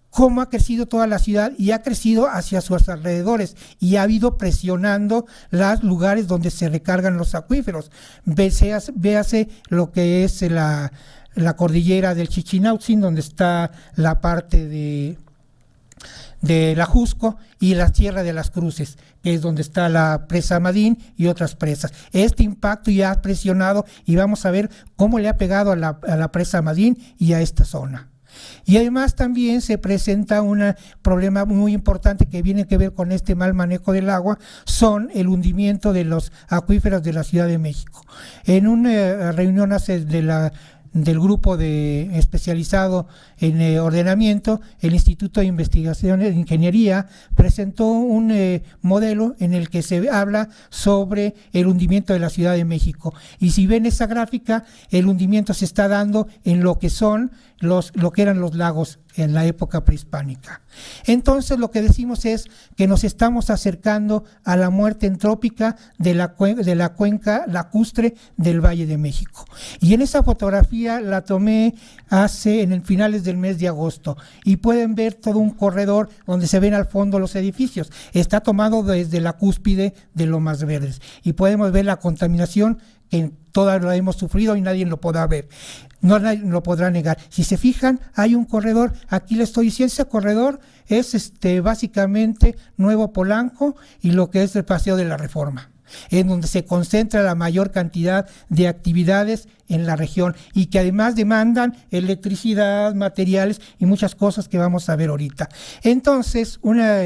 Speaker 3: cómo ha crecido toda la ciudad y ha crecido hacia sus alrededores y ha ido presionando los lugares donde se recargan los acuíferos. Véase lo que es la cordillera del Chichinautzin, donde está la parte de la Jusco y la Sierra de las Cruces, que es donde está la presa Madín y otras presas. Este impacto ya ha presionado y vamos a ver cómo le ha pegado a la presa Madín y a esta zona. Y además también se presenta un problema muy importante que viene que ver con este mal manejo del agua, son el hundimiento de los acuíferos de la Ciudad de México. En una reunión del grupo especializado en ordenamiento, el Instituto de Investigaciones de Ingeniería presentó un modelo en el que se habla sobre el hundimiento de la Ciudad de México. Y si ven esa gráfica, el hundimiento se está dando en lo que eran los lagos en la época prehispánica. Entonces lo que decimos es que nos estamos acercando a la muerte entrópica de la cuenca lacustre del Valle de México. Y en esa fotografía la tomé en finales del mes de agosto y pueden ver todo un corredor donde se ven al fondo los edificios. Está tomado desde la cúspide de Lomas Verdes y podemos ver la contaminación que toda la hemos sufrido y nadie lo podrá ver. Nadie lo podrá negar. Si se fijan, hay un corredor, aquí les estoy diciendo, ese corredor es básicamente Nuevo Polanco y lo que es el Paseo de la Reforma, en donde se concentra la mayor cantidad de actividades en la región y que además demandan electricidad, materiales y muchas cosas que vamos a ver ahorita. Entonces, una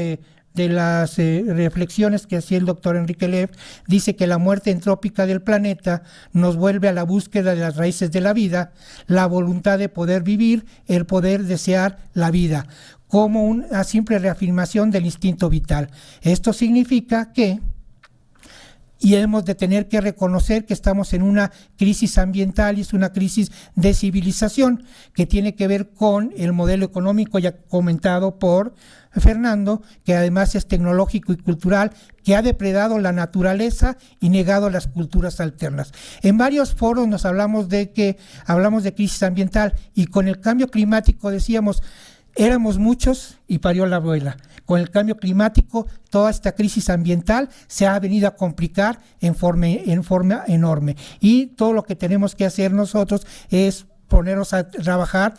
Speaker 3: de las reflexiones que hacía el doctor Enrique Lev dice que la muerte entrópica del planeta nos vuelve a la búsqueda de las raíces de la vida, la voluntad de poder vivir, el poder desear la vida, como una simple reafirmación del instinto vital. Esto significa que hemos de tener que reconocer que estamos en una crisis ambiental y es una crisis de civilización que tiene que ver con el modelo económico ya comentado por Fernando, que además es tecnológico y cultural, que ha depredado la naturaleza y negado las culturas alternas. En varios foros nos hablamos de crisis ambiental y con el cambio climático decíamos, éramos muchos y parió la abuela. Con el cambio climático, toda esta crisis ambiental se ha venido a complicar en forma enorme. Y todo lo que tenemos que hacer nosotros es ponernos a trabajar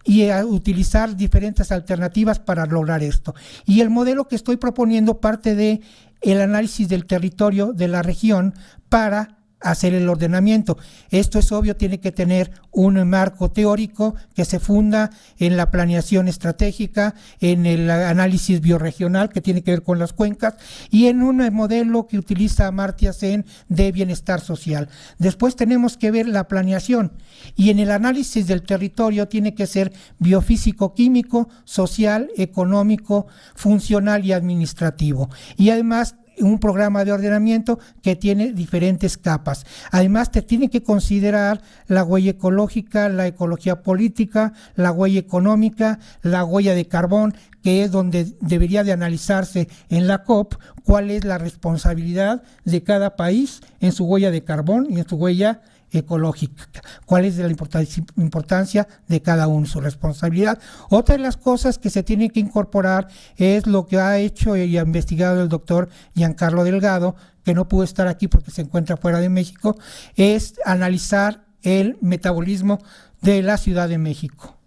Speaker 3: y a utilizar diferentes alternativas para lograr esto. Y el modelo que estoy proponiendo parte de el análisis del territorio de la región para hacer el ordenamiento. Esto es obvio, tiene que tener un marco teórico que se funda en la planeación estratégica, en el análisis biorregional que tiene que ver con las cuencas y en un modelo que utiliza Amartya Sen de bienestar social. Después tenemos que ver la planeación y en el análisis del territorio tiene que ser biofísico, químico, social, económico, funcional y administrativo. Y además un programa de ordenamiento que tiene diferentes capas. Además, te tiene que considerar la huella ecológica, la ecología política, la huella económica, la huella de carbón, que es donde debería de analizarse en la COP cuál es la responsabilidad de cada país en su huella de carbón y en su huella ecológica, cuál es la importancia de cada uno, su responsabilidad. Otra de las cosas que se tiene que incorporar es lo que ha hecho y ha investigado el doctor Giancarlo Delgado, que no pudo estar aquí porque se encuentra fuera de México, es analizar el metabolismo de la Ciudad de México.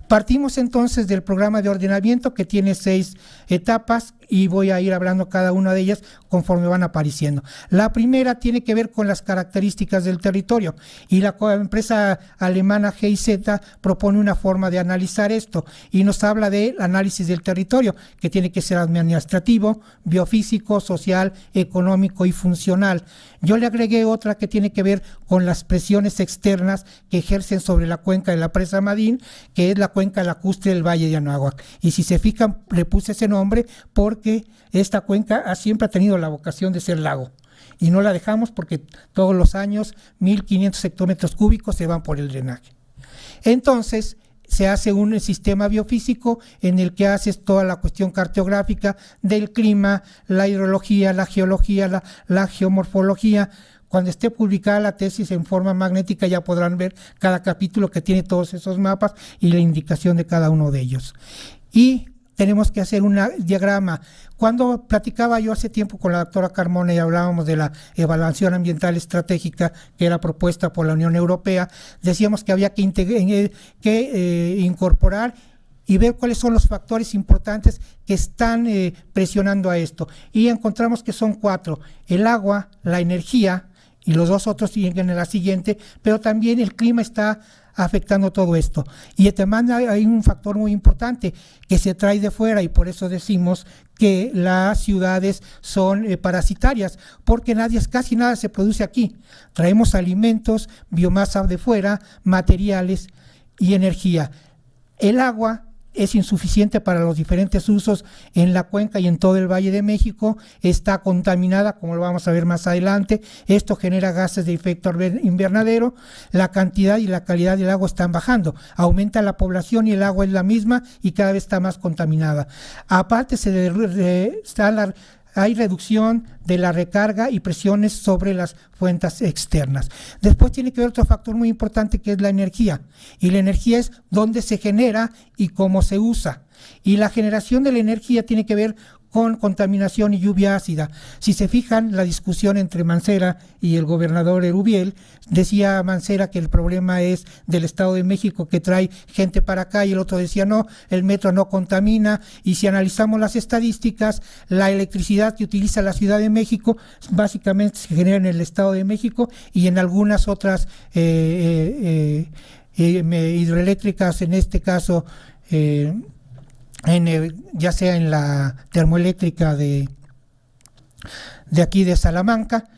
Speaker 3: Partimos entonces del programa de ordenamiento que tiene 6 etapas y voy a ir hablando cada una de ellas conforme van apareciendo. La primera tiene que ver con las características del territorio y la empresa alemana GIZ propone una forma de analizar esto y nos habla del análisis del territorio que tiene que ser administrativo, biofísico, social, económico y funcional. Yo le agregué otra que tiene que ver con las presiones externas que ejercen sobre la cuenca de la presa Madín, que es la cuenca lacustre del Valle de Anáhuac. Y si se fijan, le puse ese nombre porque esta cuenca siempre ha tenido la vocación de ser lago. Y no la dejamos porque todos los años 1.500 hectómetros cúbicos se van por el drenaje. Entonces, se hace un sistema biofísico en el que haces toda la cuestión cartográfica del clima, la hidrología, la geología, la geomorfología. Cuando esté publicada la tesis en forma magnética ya podrán ver cada capítulo que tiene todos esos mapas y la indicación de cada uno de ellos. Y tenemos que hacer un diagrama. Cuando platicaba yo hace tiempo con la doctora Carmona y hablábamos de la evaluación ambiental estratégica que era propuesta por la Unión Europea, decíamos que había que incorporar y ver cuáles son los factores importantes que están presionando a esto. Y encontramos que son 4: el agua, la energía, y los 2 otros siguen en la siguiente, pero también el clima está afectando todo esto. Y además hay un factor muy importante que se trae de fuera, y por eso decimos que las ciudades son parasitarias, porque casi nada se produce aquí. Traemos alimentos, biomasa de fuera, materiales y energía. El agua es insuficiente para los diferentes usos en la cuenca y en todo el Valle de México, está contaminada, como lo vamos a ver más adelante. Esto genera gases de efecto invernadero, la cantidad y la calidad del agua están bajando, aumenta la población y el agua es la misma y cada vez está más contaminada. Aparte hay reducción de la recarga y presiones sobre las fuentes externas. Después tiene que ver otro factor muy importante, que es la energía. Y la energía es dónde se genera y cómo se usa. Y la generación de la energía tiene que ver con contaminación y lluvia ácida. Si se fijan, la discusión entre Mancera y el gobernador Erubiel, decía Mancera que el problema es del Estado de México, que trae gente para acá, y el otro decía no, el metro no contamina. Y si analizamos las estadísticas, la electricidad que utiliza la Ciudad de México básicamente se genera en el Estado de México y en algunas otras hidroeléctricas, en este caso ya sea en la termoeléctrica de aquí de Salamanca.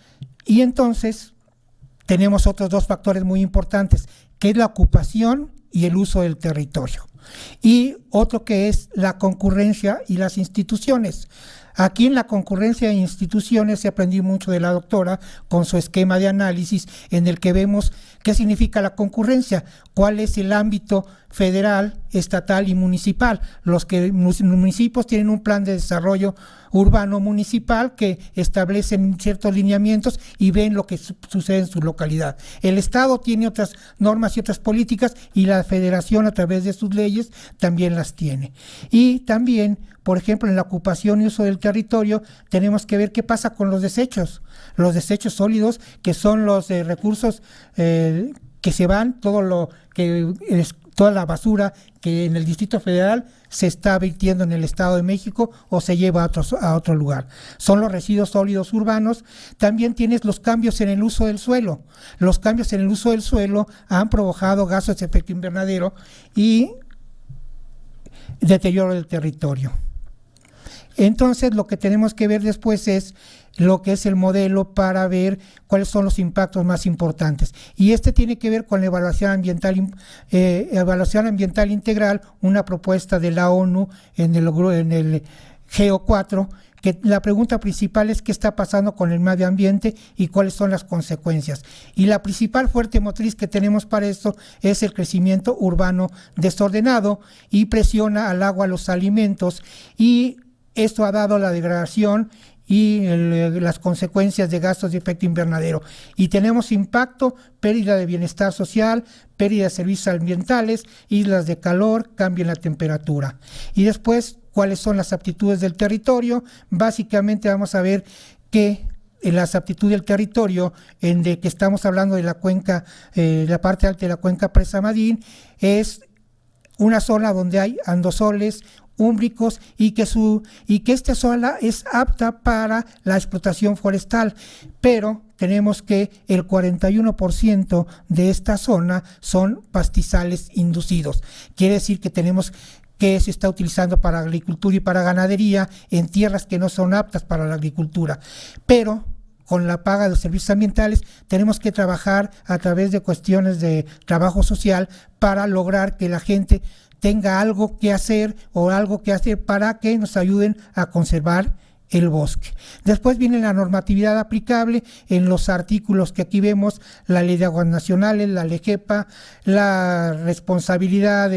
Speaker 3: Y entonces tenemos otros 2 factores muy importantes, que es la ocupación y el uso del territorio, y otro que es la concurrencia y las instituciones. Aquí en la concurrencia de instituciones se aprendió mucho de la doctora con su esquema de análisis, en el que vemos qué significa la concurrencia, cuál es el ámbito federal, estatal y municipal. Los municipios tienen un plan de desarrollo urbano municipal que establecen ciertos lineamientos y ven lo que sucede en su localidad. El Estado tiene otras normas y otras políticas, y la Federación, a través de sus leyes, también las tiene. Y también, por ejemplo, en la ocupación y uso del territorio, tenemos que ver qué pasa con los desechos sólidos, que son los recursos que se van, toda la basura que en el Distrito Federal se está vertiendo en el Estado de México o se lleva a otro lugar. Son los residuos sólidos urbanos. También tienes los cambios en el uso del suelo. Los cambios en el uso del suelo han provocado gases de efecto invernadero y deterioro del territorio. Entonces, lo que tenemos que ver después es lo que es el modelo para ver cuáles son los impactos más importantes. Y tiene que ver con la evaluación ambiental integral, una propuesta de la ONU en el GEO4, que la pregunta principal es qué está pasando con el medio ambiente y cuáles son las consecuencias. Y la principal fuerte motriz que tenemos para esto es el crecimiento urbano desordenado, y presiona al agua, los alimentos, y esto ha dado la degradación y las consecuencias de gases de efecto invernadero. Y tenemos impacto, pérdida de bienestar social, pérdida de servicios ambientales, islas de calor, cambio en la temperatura. Y después, ¿cuáles son las aptitudes del territorio? Básicamente vamos a ver que en las aptitudes del territorio, que estamos hablando de la cuenca, la parte alta de la cuenca Presa Madín, es una zona donde hay andosoles úmbricos y que esta zona es apta para la explotación forestal, pero tenemos que el 41% de esta zona son pastizales inducidos. Quiere decir que se está utilizando para agricultura y para ganadería en tierras que no son aptas para la agricultura, pero con la paga de los servicios ambientales tenemos que trabajar a través de cuestiones de trabajo social para lograr que la gente tenga algo que hacer para que nos ayuden a conservar el bosque. Después viene la normatividad aplicable en los artículos que aquí vemos: la Ley de Aguas Nacionales, la LEGEPA, la responsabilidad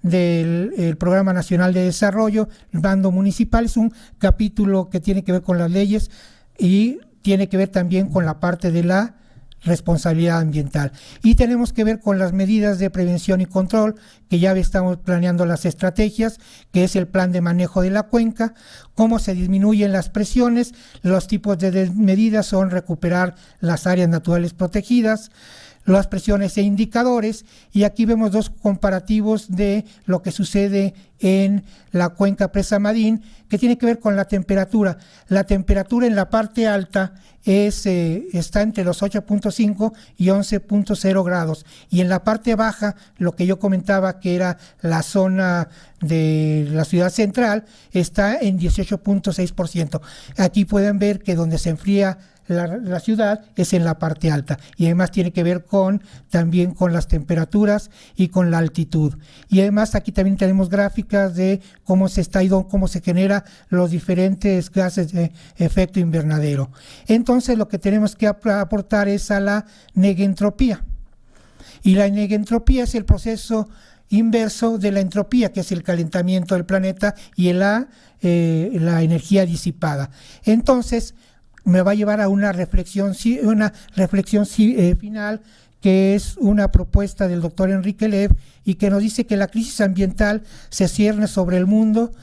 Speaker 3: del Programa Nacional de Desarrollo, el bando municipal. Es un capítulo que tiene que ver con las leyes y tiene que ver también con la parte de la responsabilidad ambiental. Y tenemos que ver con las medidas de prevención y control, que ya estamos planeando las estrategias, que es el plan de manejo de la cuenca, cómo se disminuyen las presiones. Los tipos de medidas son recuperar las áreas naturales protegidas, las presiones e indicadores, y aquí vemos dos comparativos de lo que sucede en la cuenca Presa Madín, que tiene que ver con la temperatura. La temperatura en la parte alta está entre los 8.5 y 11.0 grados, y en la parte baja, lo que yo comentaba que era la zona de la ciudad central, está en 18.6%. Aquí pueden ver que donde se enfría la ciudad es en la parte alta, y además tiene que ver también con las temperaturas y con la altitud. Y además aquí también tenemos gráficas de cómo se genera los diferentes gases de efecto invernadero. Entonces lo que tenemos que aportar es a la negentropía, y la negentropía es el proceso inverso de la entropía, que es el calentamiento del planeta y la energía disipada. Entonces me va a llevar a una reflexión final, que es una propuesta del doctor Enrique Lev, y que nos dice que la crisis ambiental se cierne sobre el mundo.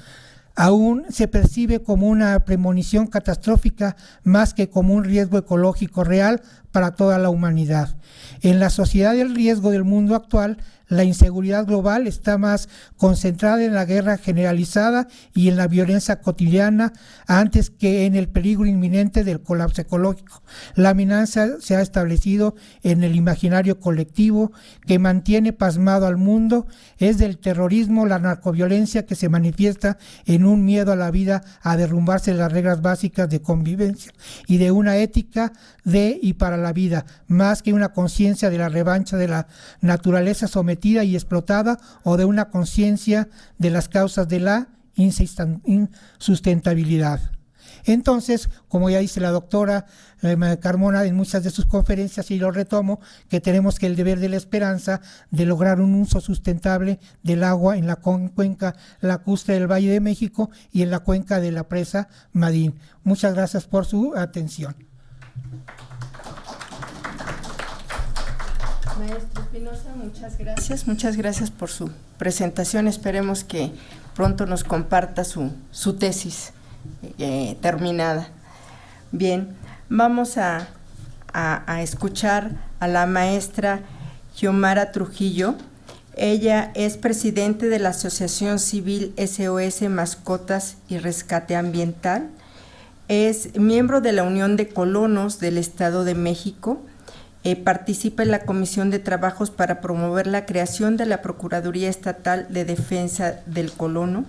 Speaker 3: Aún se percibe como una premonición catastrófica más que como un riesgo ecológico real para toda la humanidad. En la sociedad del riesgo del mundo actual, la inseguridad global está más concentrada en la guerra generalizada y en la violencia cotidiana antes que en el peligro inminente del colapso ecológico. La amenaza se ha establecido en el imaginario colectivo que mantiene pasmado al mundo. Es del terrorismo, la narcoviolencia, que se manifiesta en un miedo a la vida, a derrumbarse las reglas básicas de convivencia y de una ética de y para la vida, más que una conciencia de la revancha de la naturaleza sometida y explotada, o de una conciencia de las causas de la insustentabilidad. Entonces, como ya dice la doctora Carmona en muchas de sus conferencias, y lo retomo, que tenemos que el deber de la esperanza de lograr un uso sustentable del agua en la cuenca lacustre del Valle de México y en la cuenca de la Presa Madín. Muchas gracias por su atención.
Speaker 1: Maestro Espinosa, muchas gracias por su presentación. Esperemos que pronto nos comparta su tesis terminada. Bien, vamos a escuchar a la maestra Xiomara Trujillo. Ella es presidente de la Asociación Civil SOS Mascotas y Rescate Ambiental. Es miembro de la Unión de Colonos del Estado de México. Participa en la Comisión de Trabajos para promover la creación de la Procuraduría Estatal de Defensa del Colono.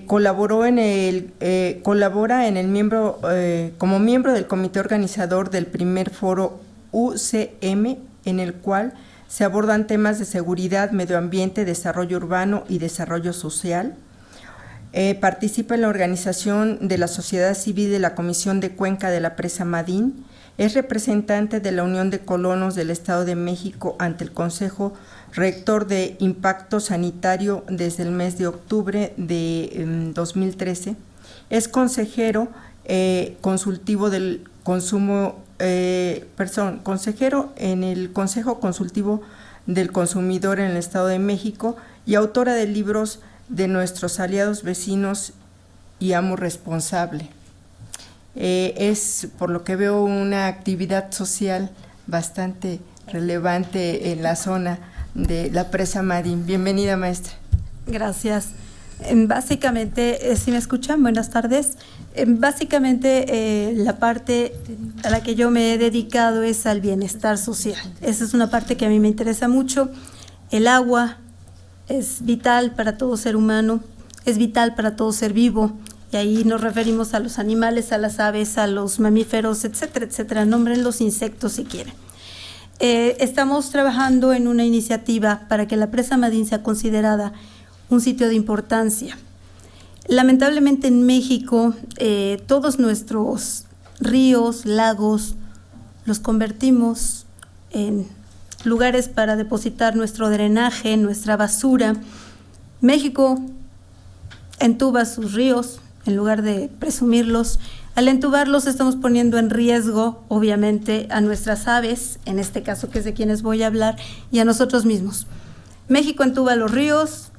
Speaker 1: Colabora como miembro del comité organizador del primer foro UCM, en el cual se abordan temas de seguridad, medio ambiente, desarrollo urbano y desarrollo social. Participa en la organización de la sociedad civil de la Comisión de Cuenca de la Presa Madín. Es representante de la Unión de Colonos del Estado de México ante el Consejo Rector de Impacto Sanitario desde el mes de octubre de 2013. Es consejero consultivo del consumo, consejero en el Consejo Consultivo del Consumidor en el Estado de México, y autora de libros de Nuestros Aliados Vecinos y Amo Responsable. Es, por lo que veo, una actividad social bastante relevante en la zona de la Presa Madín. Bienvenida, maestra.
Speaker 4: Gracias. Básicamente, si me escuchan, buenas tardes. Básicamente, la parte a la que yo me he dedicado es al bienestar social. Esa es una parte que a mí me interesa mucho. El agua es vital para todo ser humano, es vital para todo ser vivo. Y ahí nos referimos a los animales, a las aves, a los mamíferos, etcétera, etcétera. Nombren los insectos si quieren. Estamos trabajando en una iniciativa para que la Presa Madín sea considerada un sitio de importancia. Lamentablemente en México, todos nuestros ríos, lagos, los convertimos en lugares para depositar nuestro drenaje, nuestra basura. México entuba sus ríos en lugar de presumirlos. Al entubarlos estamos poniendo en riesgo, obviamente, a nuestras aves, en este caso que es de quienes voy a hablar, y a nosotros mismos. México entuba los ríos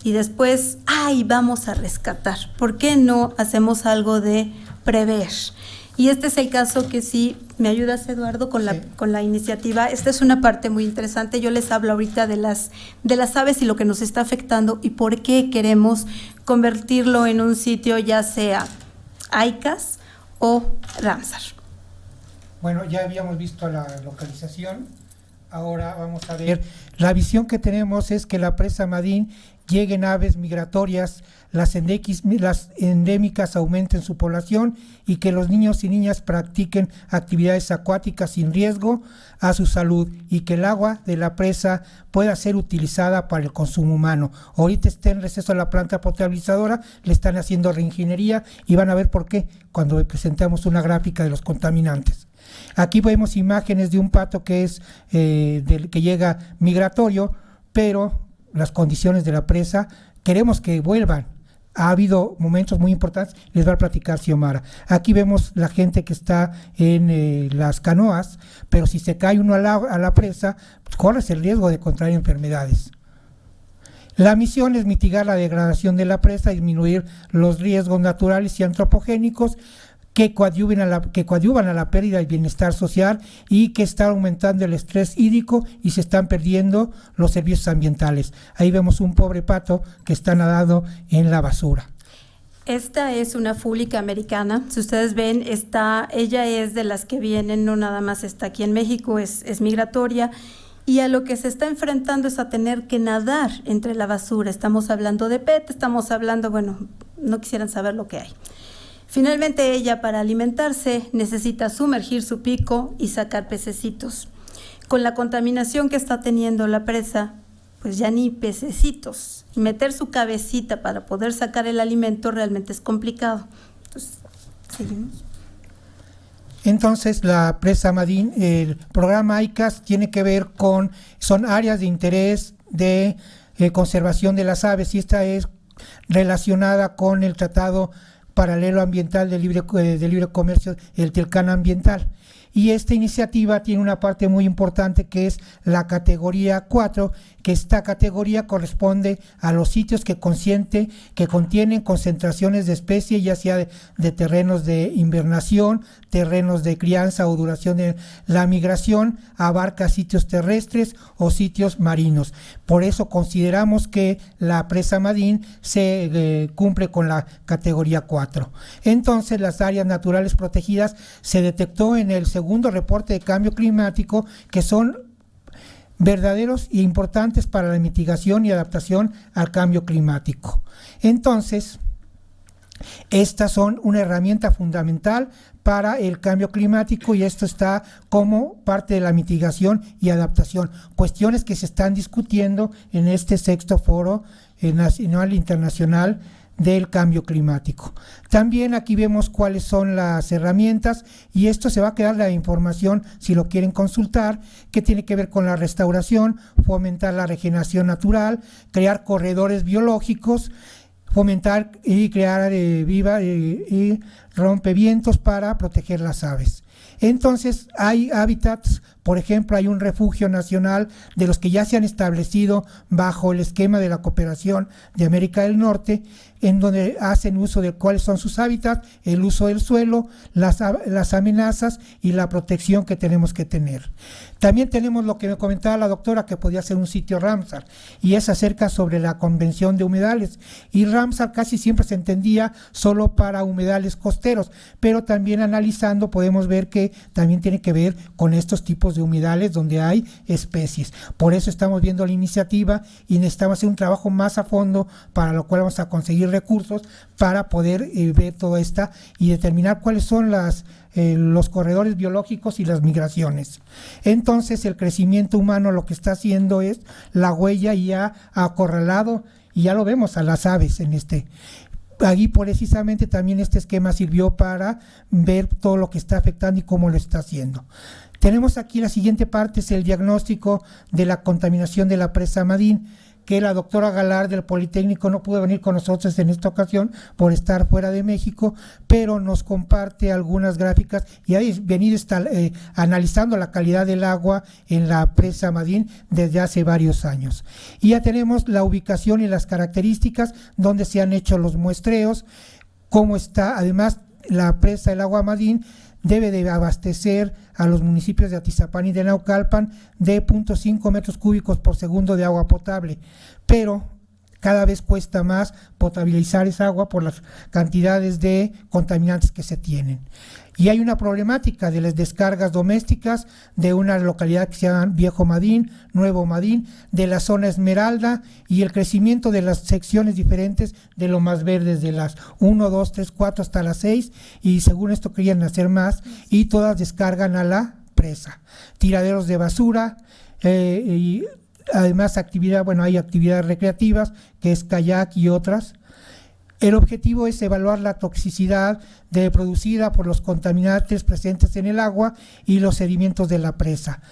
Speaker 4: y después, ¡ay, vamos a rescatar! ¿Por qué no hacemos algo de prever? Y este es el caso que sí, ¿me ayudas, Eduardo, con la iniciativa? Esta es una parte muy interesante. Yo les hablo ahorita de las aves y lo que nos está afectando y por qué queremos convertirlo en un sitio, ya sea ICAS o Ramsar.
Speaker 3: Bueno, ya habíamos visto la localización, ahora vamos a ver. La visión que tenemos es que la presa Madín lleguen aves migratorias, las endémicas aumenten su población y que los niños y niñas practiquen actividades acuáticas sin riesgo a su salud y que el agua de la presa pueda ser utilizada para el consumo humano. Ahorita está en receso la planta potabilizadora, le están haciendo reingeniería y van a ver por qué cuando presentamos una gráfica de los contaminantes. Aquí vemos imágenes de un pato que es que llega migratorio, pero las condiciones de la presa queremos que vuelvan. Ha habido momentos muy importantes, les va a platicar Xiomara. Aquí vemos la gente que está en las canoas, pero si se cae uno a la presa, pues corres el riesgo de contraer enfermedades. La misión es mitigar la degradación de la presa, disminuir los riesgos naturales y antropogénicos que coadyuvan a la pérdida del bienestar social y que está aumentando el estrés hídrico y se están perdiendo los servicios ambientales. Ahí vemos un pobre pato que está nadando en la basura.
Speaker 4: Esta es una fúlica americana. Si ustedes ven, ella es de las que vienen, no nada más está aquí en México, es migratoria. Y a lo que se está enfrentando es a tener que nadar entre la basura. Estamos hablando de PET, estamos hablando, bueno, no quisieran saber lo que hay. Finalmente ella, para alimentarse, necesita sumergir su pico y sacar pececitos. Con la contaminación que está teniendo la presa, pues ya ni pececitos. Meter su cabecita para poder sacar el alimento realmente es complicado. Entonces, seguimos.
Speaker 3: Entonces, la presa Madín, el programa ICAS tiene que ver son áreas de interés de conservación de las aves, y esta es relacionada con el Tratado Paralelo Ambiental de libre comercio, el TELCAN ambiental. Y esta iniciativa tiene una parte muy importante que es la categoría 4, que esta categoría corresponde a los sitios que contienen concentraciones de especie, ya sea de terrenos de invernación, terrenos de crianza o duración de la migración, abarca sitios terrestres o sitios marinos. Por eso consideramos que la presa Madín se cumple con la categoría 4. Entonces, las áreas naturales protegidas se detectó en el segundo reporte de cambio climático que son verdaderos e importantes para la mitigación y adaptación al cambio climático. Entonces, estas son una herramienta fundamental para el cambio climático y esto está como parte de la mitigación y adaptación, cuestiones que se están discutiendo en este sexto foro nacional e internacional del cambio climático. También aquí vemos cuáles son las herramientas y esto se va a quedar la información si lo quieren consultar, que tiene que ver con la restauración, fomentar la regeneración natural, crear corredores biológicos, fomentar y crear y rompevientos para proteger las aves. Entonces hay hábitats, por ejemplo, hay un refugio nacional de los que ya se han establecido bajo el esquema de la cooperación de América del Norte, en donde hacen uso de cuáles son sus hábitats, el uso del suelo, las amenazas y la protección que tenemos que tener. También tenemos lo que me comentaba la doctora, que podía ser un sitio Ramsar, y es acerca sobre la convención de humedales. Y Ramsar casi siempre se entendía solo para humedales costeros, pero también analizando podemos ver que también tiene que ver con estos tipos de humedales donde hay especies. Por eso estamos viendo la iniciativa y necesitamos hacer un trabajo más a fondo, para lo cual vamos a conseguir recursos para poder ver todo esto y determinar cuáles son los corredores biológicos y las migraciones. Entonces, el crecimiento humano lo que está haciendo es la huella, y ha acorralado, y ya lo vemos, a las aves en Ahí precisamente también este esquema sirvió para ver todo lo que está afectando y cómo lo está haciendo. Tenemos aquí la siguiente parte, es el diagnóstico de la contaminación de la presa Madín, que la doctora Galar del Politécnico no pudo venir con nosotros en esta ocasión por estar fuera de México, pero nos comparte algunas gráficas y ha venido analizando la calidad del agua en la presa Madín desde hace varios años. Y ya tenemos la ubicación y las características donde se han hecho los muestreos, cómo está. Además, la presa del agua Madín debe de abastecer a los municipios de Atizapán y de Naucalpan de 0.5 metros cúbicos por segundo de agua potable, pero cada vez cuesta más potabilizar esa agua por las cantidades de contaminantes que se tienen. Y hay una problemática de las descargas domésticas de una localidad que se llama Viejo Madín, Nuevo Madín, de la zona Esmeralda, y el crecimiento de las secciones diferentes de lo más verdes, de las 1, 2, 3, 4 hasta las 6, y según esto querían hacer más, y todas descargan a la presa. Tiraderos de basura, y además hay actividades recreativas, que es kayak y otras. El objetivo es evaluar la toxicidad producida por los contaminantes presentes en el agua y los sedimentos de la presa.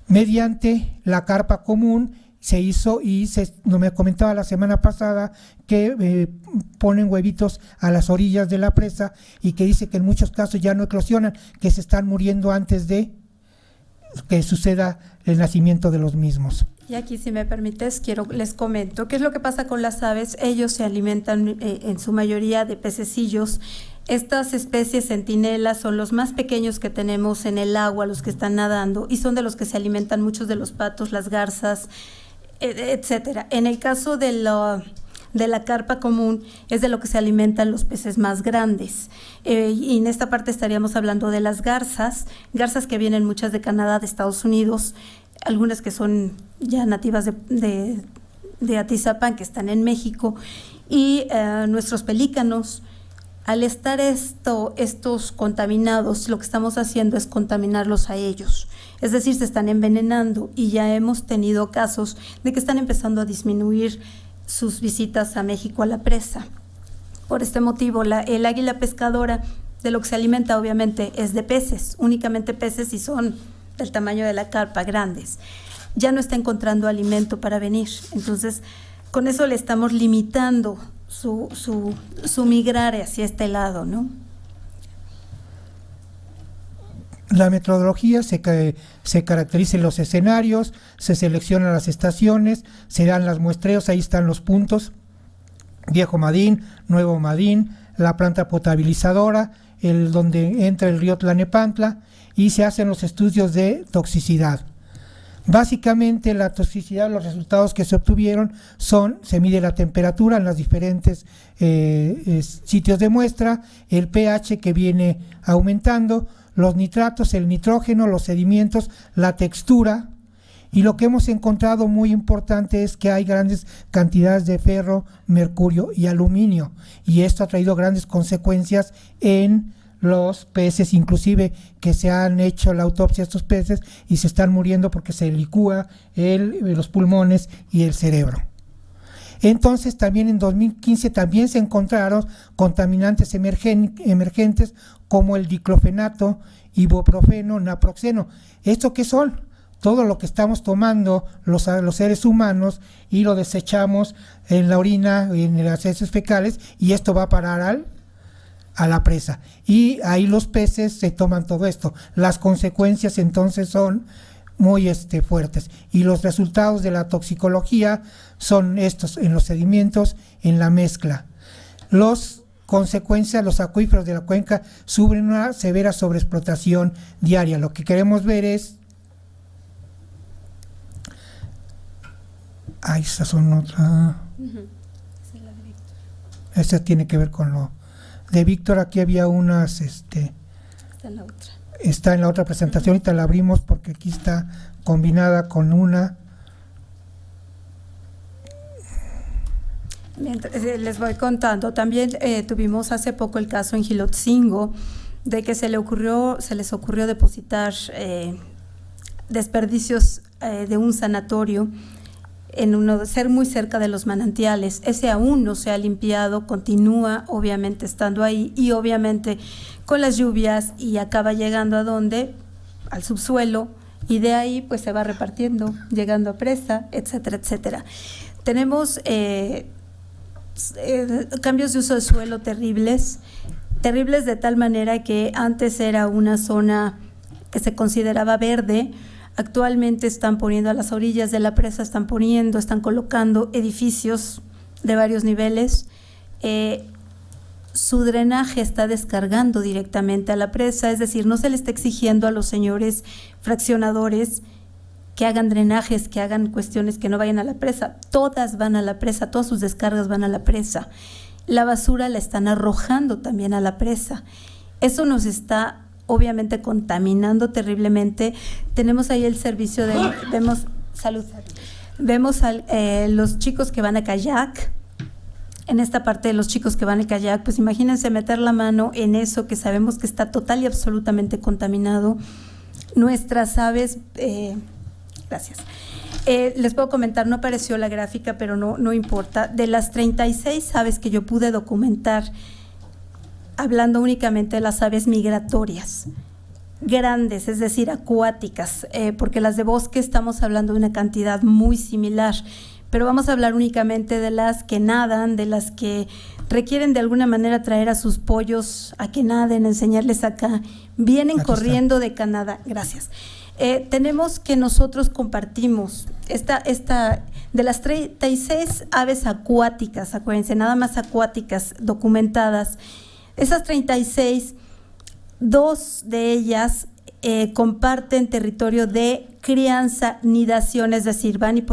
Speaker 3: Mediante la carpa común se hizo, y no me comentaba la semana pasada que ponen huevitos a las orillas de la presa, y que dice que en muchos casos ya no eclosionan, que se están muriendo antes de que suceda el nacimiento de los mismos.
Speaker 4: Y aquí, si me permites, les comento qué es lo que pasa con las aves. Ellos se alimentan en su mayoría de pececillos. Estas especies centinelas son los más pequeños que tenemos en el agua, los que están nadando, y son de los que se alimentan muchos de los patos, las garzas, etcétera. En el caso de la carpa común, es de lo que se alimentan los peces más grandes. Y en esta parte estaríamos hablando de las garzas que vienen muchas de Canadá, de Estados Unidos, algunas que son ya nativas de Atizapán, que están en México, y nuestros pelícanos. Al estar estos contaminados, lo que estamos haciendo es contaminarlos a ellos, es decir, se están envenenando, y ya hemos tenido casos de que están empezando a disminuir sus visitas a México a la presa. Por este motivo, el águila pescadora, de lo que se alimenta obviamente es de peces, únicamente peces, y son del tamaño de la carpa, grandes. Ya no está encontrando alimento para venir, entonces con eso le estamos limitando su migrar hacia este lado, ¿no?
Speaker 3: La metodología se caracteriza en los escenarios, se seleccionan las estaciones, se dan los muestreos, ahí están los puntos: Viejo Madín, Nuevo Madín, la planta potabilizadora, donde entra el río Tlanepantla, y se hacen los estudios de toxicidad. Básicamente la toxicidad, los resultados que se obtuvieron se mide la temperatura en los diferentes sitios de muestra, el pH que viene aumentando, los nitratos, el nitrógeno, los sedimentos, la textura, y lo que hemos encontrado muy importante es que hay grandes cantidades de ferro, mercurio y aluminio, y esto ha traído grandes consecuencias en los peces, inclusive que se han hecho la autopsia a estos peces y se están muriendo porque se licúa los pulmones y el cerebro. Entonces también en 2015 también se encontraron contaminantes emergentes como el diclofenato, ibuprofeno, naproxeno. ¿Esto qué son? Todo lo que estamos tomando los seres humanos y lo desechamos en la orina, en las heces fecales, y esto va a parar a la presa, y ahí los peces se toman todo esto. Las consecuencias entonces son muy fuertes, y los resultados de la toxicología son estos en los sedimentos, en la mezcla. Las consecuencias: los acuíferos de la cuenca sufren una severa sobreexplotación diaria. Lo que queremos ver es estas son otra. Esta tiene que ver con lo de Víctor. Aquí había unas, está en la otra presentación, ahorita la abrimos porque aquí está combinada con una.
Speaker 4: Les voy contando. También tuvimos hace poco el caso en Gilotzingo de que se les ocurrió depositar desperdicios de un sanatorio ser muy cerca de los manantiales. Ese aún no se ha limpiado, continúa obviamente estando ahí, y obviamente con las lluvias, y acaba llegando ¿a dónde? Al subsuelo, y de ahí pues se va repartiendo, llegando a presa, etcétera, etcétera. Tenemos cambios de uso de suelo terribles de tal manera que antes era una zona que se consideraba verde. Actualmente están poniendo a las orillas de la presa, están colocando edificios de varios niveles. su drenaje está descargando directamente a la presa, es decir, no se le está exigiendo a los señores fraccionadores que hagan drenajes, que hagan cuestiones que no vayan a la presa. Todas van a la presa, todas sus descargas van a la presa. La basura la están arrojando también a la presa. Eso nos está obviamente contaminando terriblemente. Tenemos ahí el servicio de, vemos los chicos que van a kayak. En esta parte de los chicos que van a kayak, pues imagínense meter la mano en eso que sabemos que está total y absolutamente contaminado. Nuestras aves, gracias. Les puedo comentar, no apareció la gráfica, pero no importa. De las 36 aves que yo pude documentar, hablando únicamente de las aves migratorias, grandes, es decir, acuáticas, porque las de bosque estamos hablando de una cantidad muy similar, pero vamos a hablar únicamente de las que nadan, de las que requieren de alguna manera traer a sus pollos a que naden, enseñarles acá. Vienen corriendo de Canadá, gracias. Tenemos que nosotros compartimos de las 36 aves acuáticas, acuérdense, nada más acuáticas documentadas, esas 36, 2 de ellas comparten territorio de crianza, nidación, es decir, van y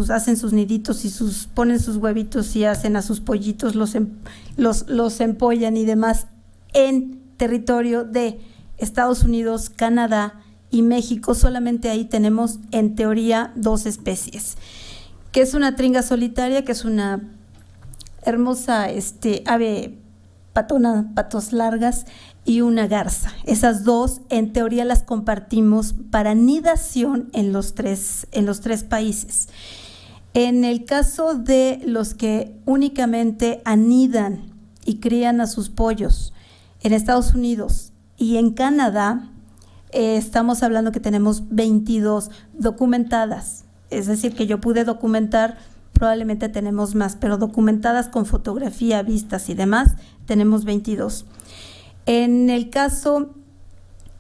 Speaker 4: hacen sus niditos y ponen sus huevitos y hacen a sus pollitos, los empollan y demás en territorio de Estados Unidos, Canadá y México. Solamente ahí tenemos en teoría 2 especies, que es una tringa solitaria, que es una hermosa ave patona, patos largas, y una garza. Esas 2 en teoría las compartimos para nidación en los tres países. En el caso de los que únicamente anidan y crían a sus pollos en Estados Unidos y en Canadá, estamos hablando que tenemos 22 documentadas, es decir, que yo pude documentar, probablemente tenemos más, pero documentadas con fotografía, vistas y demás, tenemos 22. En el caso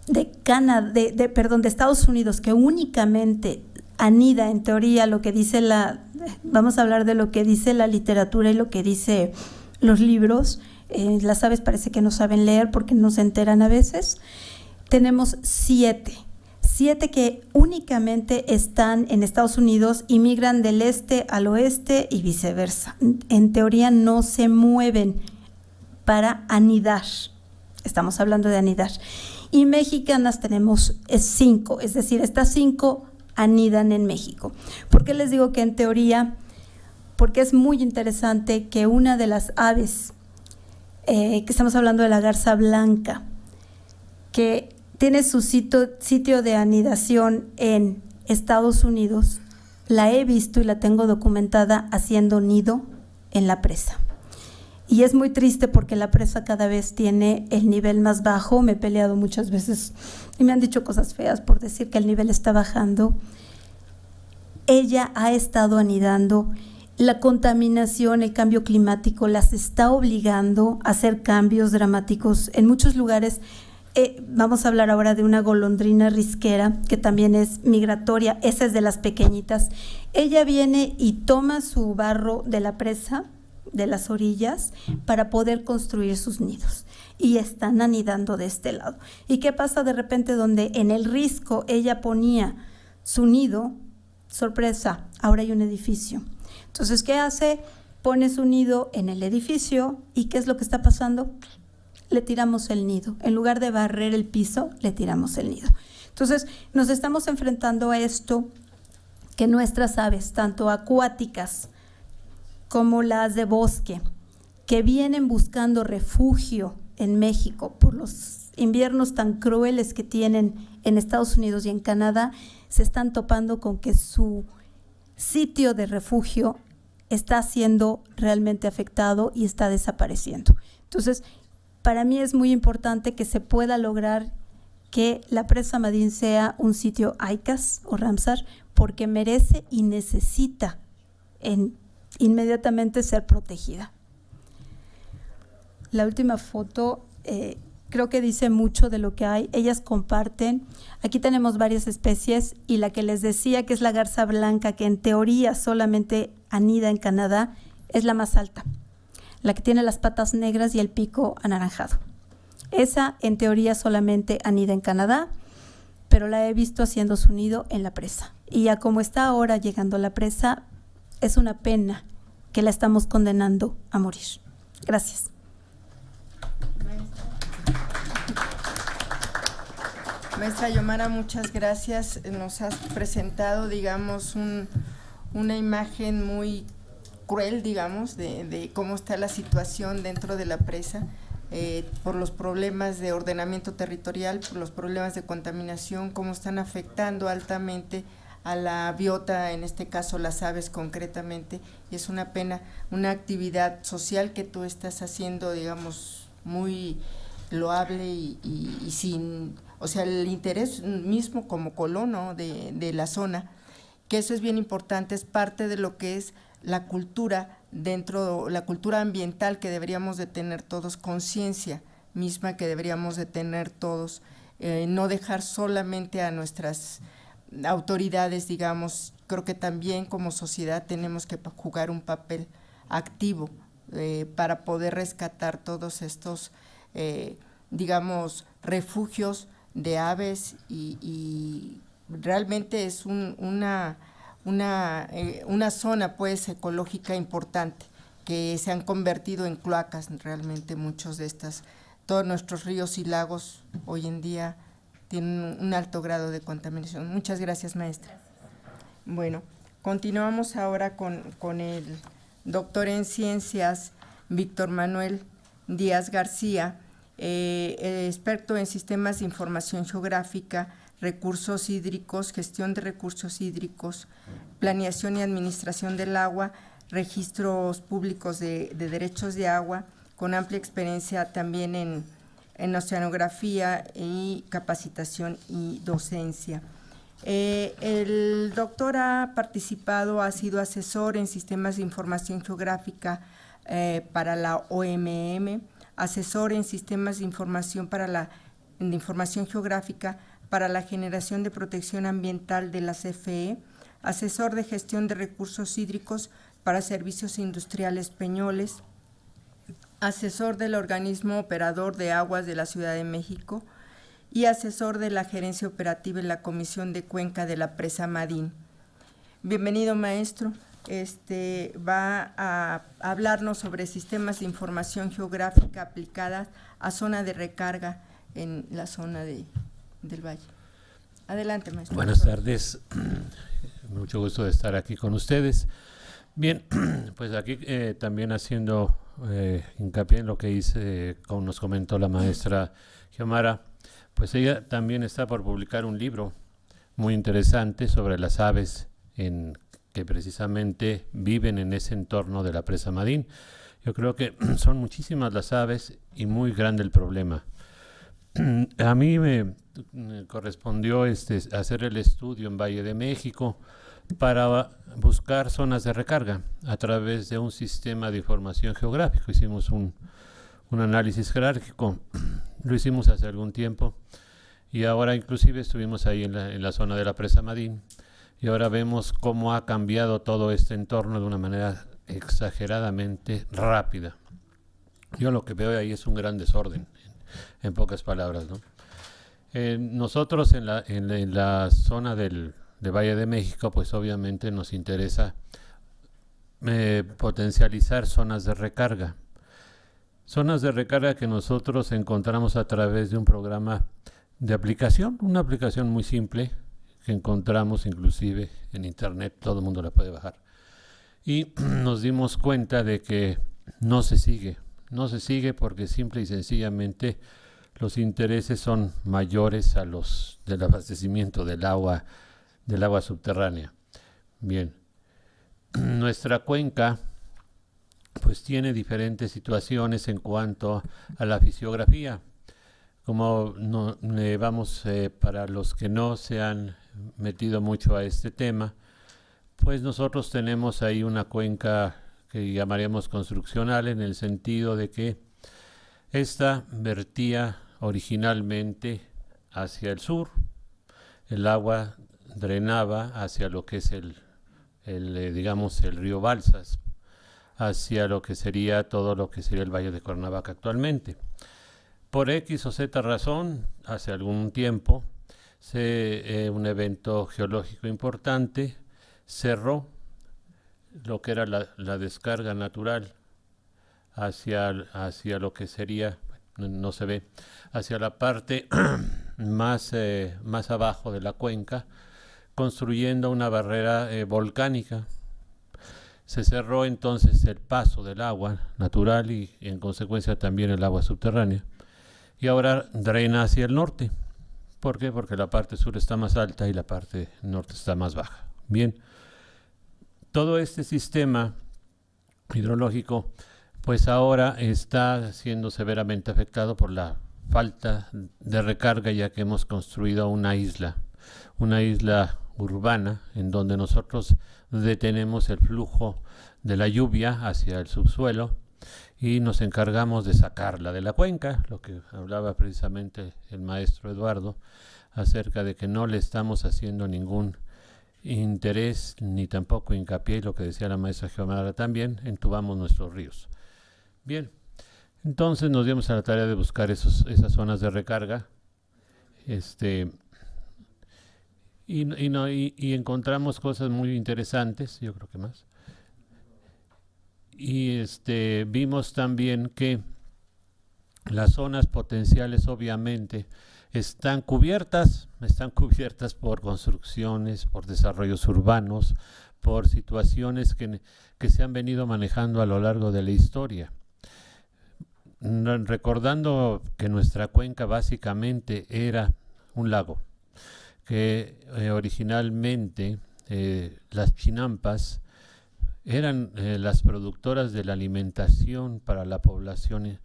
Speaker 4: de de Estados Unidos, que únicamente anida en teoría lo que dice vamos a hablar de lo que dice la literatura y lo que dice los libros. Las aves parece que no saben leer porque no se enteran a veces. Tenemos 7 que únicamente están en Estados Unidos y migran del este al oeste y viceversa. En teoría no se mueven para anidar. Estamos hablando de anidar. Y mexicanas tenemos 5, es decir, estas 5 anidan en México. ¿Por qué les digo que en teoría? Porque es muy interesante que una de las aves, que estamos hablando de la garza blanca, que tiene su sitio de anidación en Estados Unidos, la he visto y la tengo documentada haciendo nido en la presa. Y es muy triste porque la presa cada vez tiene el nivel más bajo. Me he peleado muchas veces y me han dicho cosas feas por decir que el nivel está bajando. Ella ha estado anidando. La contaminación, el cambio climático las está obligando a hacer cambios dramáticos en muchos lugares. Vamos a hablar ahora de una golondrina risquera que también es migratoria. Esa es de las pequeñitas. Ella viene y toma su barro de la presa, de las orillas, para poder construir sus nidos, y están anidando de este lado. ¿Y qué pasa de repente donde en el risco ella ponía su nido? Sorpresa, ahora hay un edificio. Entonces, ¿qué hace? Pone su nido en el edificio, ¿y qué es lo que está pasando? Le tiramos el nido. En lugar de barrer el piso, le tiramos el nido. Entonces, nos estamos enfrentando a esto, que nuestras aves, tanto acuáticas como las de bosque, que vienen buscando refugio en México por los inviernos tan crueles que tienen en Estados Unidos y en Canadá, se están topando con que su sitio de refugio está siendo realmente afectado y está desapareciendo. Entonces, para mí es muy importante que se pueda lograr que la presa Madín sea un sitio ICAS o Ramsar, porque merece y necesita inmediatamente ser protegida. La última foto creo que dice mucho de lo que hay. Ellas comparten. Aquí tenemos varias especies y la que les decía, que es la garza blanca, que en teoría solamente anida en Canadá, es la más alta. la que tiene las patas negras y el pico anaranjado. Esa, en teoría, solamente anida en Canadá, pero la he visto haciendo su nido en la presa. Y ya como está ahora llegando a la presa, es una pena que la estamos condenando a morir. Gracias.
Speaker 1: Maestra Yomara, muchas gracias. Nos has presentado, digamos, una imagen muy cruel, digamos, de cómo está la situación dentro de la presa. Por los problemas de ordenamiento territorial, por los problemas de contaminación, cómo están afectando altamente a la biota, en este caso las aves concretamente, y es una pena, una actividad social que tú estás haciendo, digamos, muy loable y sin, o sea, el interés mismo como colono de la zona, que eso es bien importante, es parte de lo que es la cultura la cultura ambiental que deberíamos de tener todos, conciencia misma que deberíamos de tener todos, no dejar solamente a nuestras autoridades, digamos. Creo que también como sociedad tenemos que jugar un papel activo para poder rescatar todos estos, digamos, refugios de aves y realmente es una zona pues ecológica importante, que se han convertido en cloacas realmente muchos de estas. Todos nuestros ríos y lagos hoy en día tienen un alto grado de contaminación. Muchas gracias, maestra. Bueno, continuamos ahora con el doctor en ciencias Víctor Manuel Díaz García, experto en sistemas de información geográfica, recursos hídricos, gestión de recursos hídricos, planeación y administración del agua, registros públicos de derechos de agua, con amplia experiencia también en oceanografía y capacitación y docencia. El doctor ha sido asesor en sistemas de información geográfica para la OMM, asesor en sistemas de información de información geográfica para la generación de protección ambiental de la CFE, asesor de gestión de recursos hídricos para servicios industriales Peñoles, asesor del organismo operador de aguas de la Ciudad de México y asesor de la gerencia operativa en la Comisión de Cuenca de la Presa Madín. Bienvenido, maestro. Va a hablarnos sobre sistemas de información geográfica aplicada a zona de recarga en la zona del Valle. Adelante, maestro.
Speaker 5: Buenas tardes, mucho gusto de estar aquí con ustedes. Bien, pues aquí también haciendo hincapié en lo que como nos comentó la maestra Xiomara, pues ella también está por publicar un libro muy interesante sobre las aves que precisamente viven en ese entorno de la presa Madín. Yo creo que son muchísimas las aves y muy grande el problema. A mí me correspondió hacer el estudio en Valle de México para buscar zonas de recarga a través de un sistema de información geográfico. Hicimos un análisis jerárquico, lo hicimos hace algún tiempo y ahora inclusive estuvimos ahí en la zona de la presa Madín y ahora vemos cómo ha cambiado todo este entorno de una manera exageradamente rápida. Yo lo que veo ahí es un gran desorden, en pocas palabras, ¿no? Nosotros en la zona de Valle de México, pues obviamente nos interesa potencializar zonas de recarga. Zonas de recarga que nosotros encontramos a través de un programa de aplicación, una aplicación muy simple que encontramos inclusive en internet, todo el mundo la puede bajar. Y nos dimos cuenta de que no se sigue porque simple y sencillamente los intereses son mayores a los del abastecimiento del agua subterránea. Bien, nuestra cuenca pues tiene diferentes situaciones en cuanto a la fisiografía. Como para los que no se han metido mucho a este tema, pues nosotros tenemos ahí una cuenca que llamaríamos construccional en el sentido de que esta vertía originalmente hacia el sur, el agua drenaba hacia lo que es el río Balsas. hacia lo que sería todo lo que sería el Valle de Cuernavaca actualmente. Por X o Z razón, hace algún tiempo, un evento geológico importante cerró lo que era la descarga natural hacia lo que sería, no se ve, hacia la parte más abajo de la cuenca, construyendo una barrera volcánica. Se cerró entonces el paso del agua natural y en consecuencia también el agua subterránea. Y ahora drena hacia el norte. ¿Por qué? Porque la parte sur está más alta y la parte norte está más baja. Bien, todo este sistema hidrológico pues ahora está siendo severamente afectado por la falta de recarga, ya que hemos construido una isla urbana en donde nosotros detenemos el flujo de la lluvia hacia el subsuelo y nos encargamos de sacarla de la cuenca, lo que hablaba precisamente el maestro Eduardo acerca de que no le estamos haciendo ningún interés ni tampoco hincapié, lo que decía la maestra Geomara también, entubamos nuestros ríos. Bien, entonces nos dimos a la tarea de buscar esas zonas de recarga, y encontramos cosas muy interesantes, yo creo que más. Y vimos también que las zonas potenciales obviamente están cubiertas por construcciones, por desarrollos urbanos, por situaciones que se han venido manejando a lo largo de la historia. Recordando que nuestra cuenca básicamente era un lago, que originalmente las chinampas eran las productoras de la alimentación para la población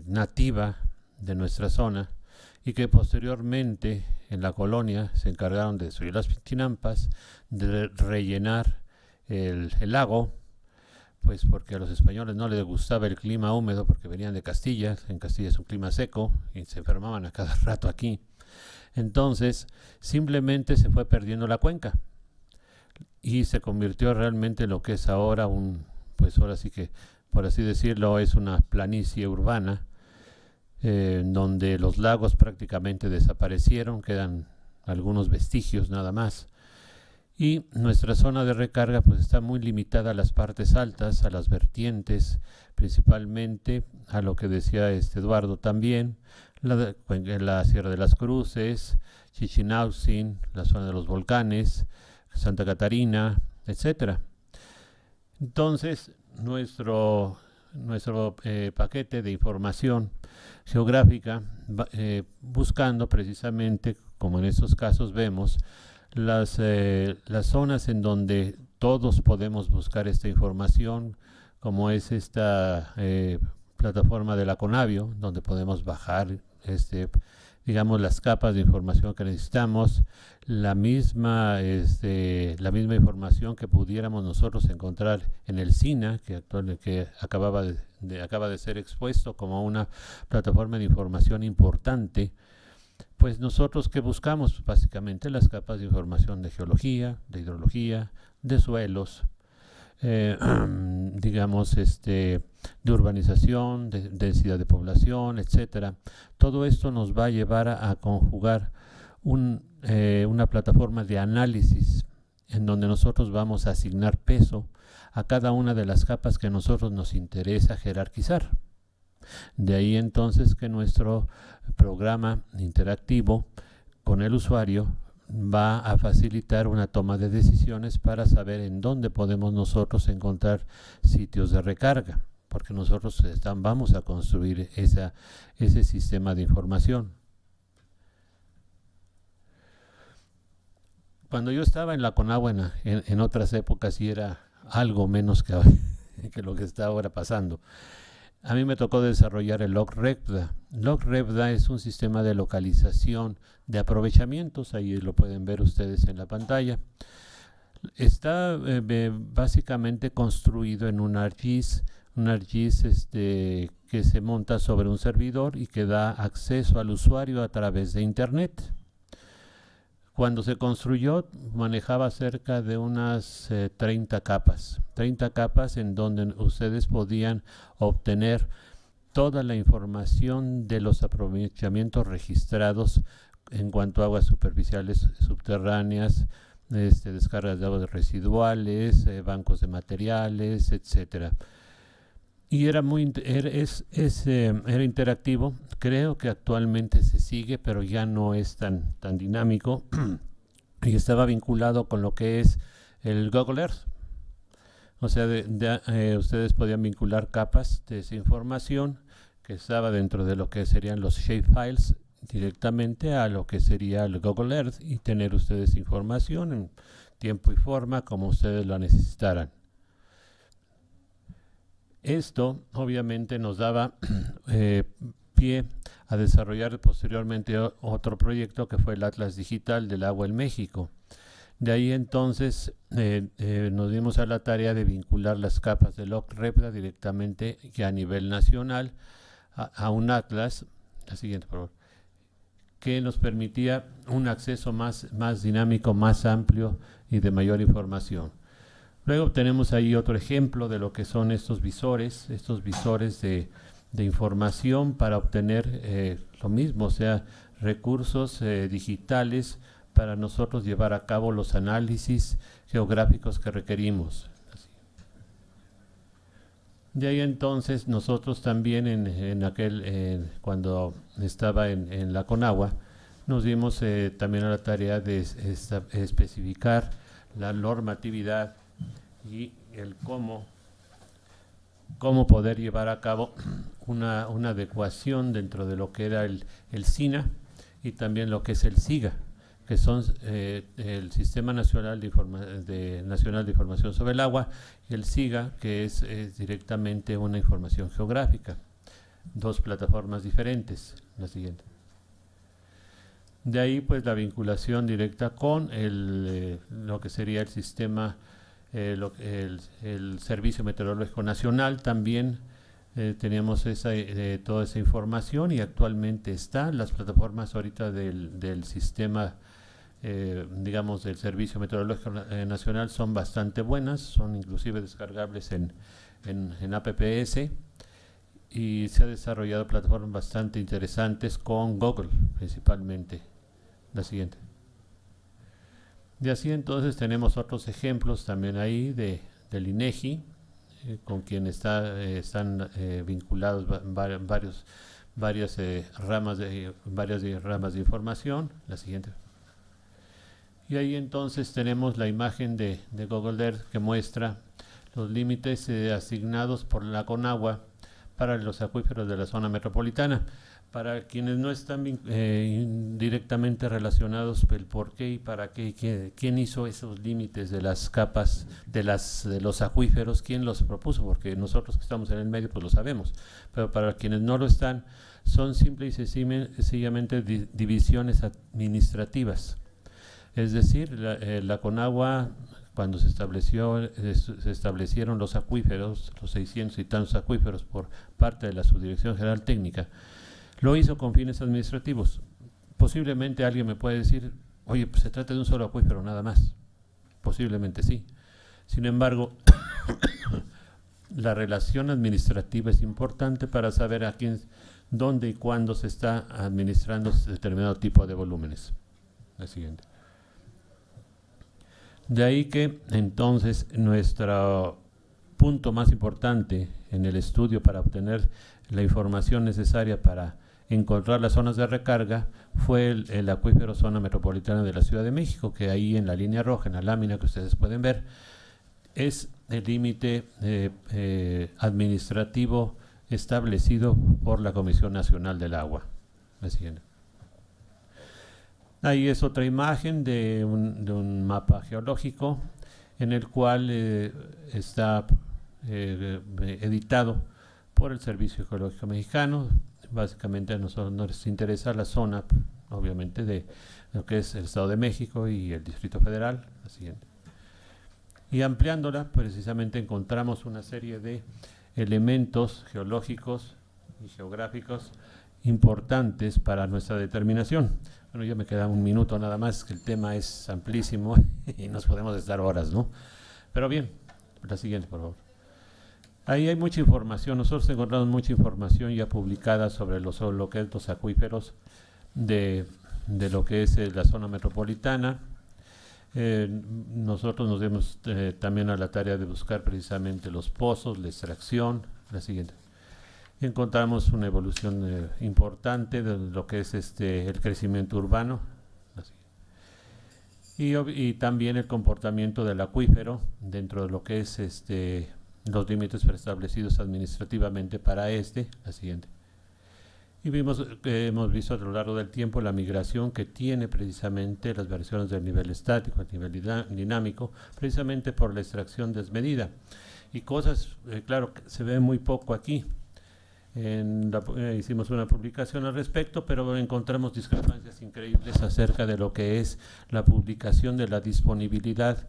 Speaker 5: nativa de nuestra zona, y que posteriormente en la colonia se encargaron de destruir las chinampas, de rellenar el lago, pues porque a los españoles no les gustaba el clima húmedo porque venían de Castilla. En Castilla es un clima seco y se enfermaban a cada rato aquí. Entonces simplemente se fue perdiendo la cuenca y se convirtió realmente en lo que es ahora pues ahora sí que, por así decirlo, es una planicie urbana, donde los lagos prácticamente desaparecieron, quedan algunos vestigios nada más. Y nuestra zona de recarga pues está muy limitada a las partes altas, a las vertientes, principalmente a lo que decía Eduardo también, la Sierra de las Cruces, Chichinautzin, la zona de los volcanes, Santa Catarina, etcétera. Entonces, nuestro paquete de información geográfica, buscando precisamente, como en estos casos vemos, las zonas en donde todos podemos buscar esta información, como es esta plataforma de la Conavio, donde podemos bajar digamos, las capas de información que necesitamos, la misma información que pudiéramos nosotros encontrar en el SINA, que acaba de ser expuesto como una plataforma de información importante. Pues nosotros que buscamos básicamente las capas de información de geología, de hidrología, de suelos, digamos, de urbanización, de densidad de población, etcétera. Todo esto nos va a llevar a conjugar una plataforma de análisis en donde nosotros vamos a asignar peso a cada una de las capas que a nosotros nos interesa jerarquizar. De ahí entonces que nuestro programa interactivo con el usuario va a facilitar una toma de decisiones para saber en dónde podemos nosotros encontrar sitios de recarga, porque nosotros vamos a construir ese sistema de información. Cuando yo estaba en la Conagua en otras épocas, sí era algo menos que lo que está ahora pasando. A mí me tocó desarrollar el LogRepda. LogRepda es un sistema de localización de aprovechamientos, ahí lo pueden ver ustedes en la pantalla. Está básicamente construido en un ArcGIS que se monta sobre un servidor y que da acceso al usuario a través de Internet. Cuando se construyó, manejaba cerca de unas 30 capas. 30 capas en donde ustedes podían obtener toda la información de los aprovechamientos registrados en cuanto a aguas superficiales subterráneas, descargas de aguas residuales, bancos de materiales, etcétera. Y era era interactivo. Creo que actualmente se sigue, pero ya no es tan dinámico. Y estaba vinculado con lo que es el Google Earth. O sea, ustedes podían vincular capas de esa información que estaba dentro de lo que serían los shapefiles directamente a lo que sería el Google Earth y tener ustedes información en tiempo y forma como ustedes lo necesitaran. Esto obviamente nos daba pie a desarrollar posteriormente otro proyecto que fue el Atlas Digital del Agua en México. De ahí entonces nos dimos a la tarea de vincular las capas del OCREPDA directamente ya a nivel nacional a un atlas, la siguiente por favor, que nos permitía un acceso más dinámico, más amplio y de mayor información. Luego tenemos ahí otro ejemplo de lo que son estos visores de información para obtener lo mismo, o sea, recursos digitales para nosotros llevar a cabo los análisis geográficos que requerimos. De ahí entonces nosotros también cuando estaba en la Conagua, nos dimos también a la tarea de especificar la normatividad y el cómo poder llevar a cabo una adecuación dentro de lo que era el SINA y también lo que es el SIGA, que son el Sistema Nacional de Información sobre el Agua, y el SIGA, que es directamente una información geográfica. Dos plataformas diferentes. La siguiente. De ahí pues la vinculación directa con lo que sería el sistema, el Servicio Meteorológico Nacional. También teníamos toda esa información y actualmente están las plataformas ahorita del sistema, digamos, del Servicio Meteorológico Nacional son bastante buenas, son inclusive descargables en APPS, y se ha desarrollado plataformas bastante interesantes con Google principalmente. La siguiente. Y así entonces tenemos otros ejemplos también ahí del INEGI, con quien están vinculados varias ramas de información. La siguiente. Y ahí entonces tenemos la imagen de Google Earth que muestra los límites asignados por la Conagua para los acuíferos de la zona metropolitana. Para quienes no están directamente relacionados, el por qué y para qué, quién hizo esos límites de las capas de los acuíferos, quién los propuso, porque nosotros que estamos en el medio pues lo sabemos, pero para quienes no lo están, son simple y sencillamente divisiones administrativas. Es decir, la Conagua, cuando se establecieron los acuíferos, los 600 y tantos acuíferos por parte de la Subdirección General Técnica, lo hizo con fines administrativos. Posiblemente alguien me puede decir, oye, pues se trata de un solo acuífero nada más. Posiblemente sí. Sin embargo, la relación administrativa es importante para saber a quién, dónde y cuándo se está administrando determinado tipo de volúmenes. La siguiente. De ahí que entonces nuestro punto más importante en el estudio para obtener la información necesaria para encontrar las zonas de recarga fue el acuífero zona metropolitana de la Ciudad de México, que ahí en la línea roja, en la lámina que ustedes pueden ver, es el límite administrativo establecido por la Comisión Nacional del Agua. La siguiente. Ahí es otra imagen de un mapa geológico en el cual está editado por el Servicio Geológico Mexicano. Básicamente a nosotros nos interesa la zona, obviamente, de lo que es el Estado de México y el Distrito Federal. La siguiente. Y ampliándola, precisamente encontramos una serie de elementos geológicos y geográficos importantes para nuestra determinación. Bueno, ya me queda un minuto nada más, que el tema es amplísimo y nos podemos estar horas, ¿no? Pero bien, la siguiente, por favor. Ahí hay mucha información, nosotros encontramos mucha información ya publicada sobre lo que es los acuíferos de lo que es la zona metropolitana. Nosotros nos dimos también a la tarea de buscar precisamente los pozos, la extracción, la siguiente. Encontramos una evolución importante de lo que es el crecimiento urbano y también el comportamiento del acuífero dentro de lo que es los límites preestablecidos administrativamente para la siguiente. Y hemos visto a lo largo del tiempo la migración que tiene precisamente las variaciones del nivel estático, el nivel dinámico, precisamente por la extracción desmedida. Y cosas, claro, que se ve muy poco aquí. Hicimos una publicación al respecto, pero encontramos discrepancias increíbles acerca de lo que es la publicación de la disponibilidad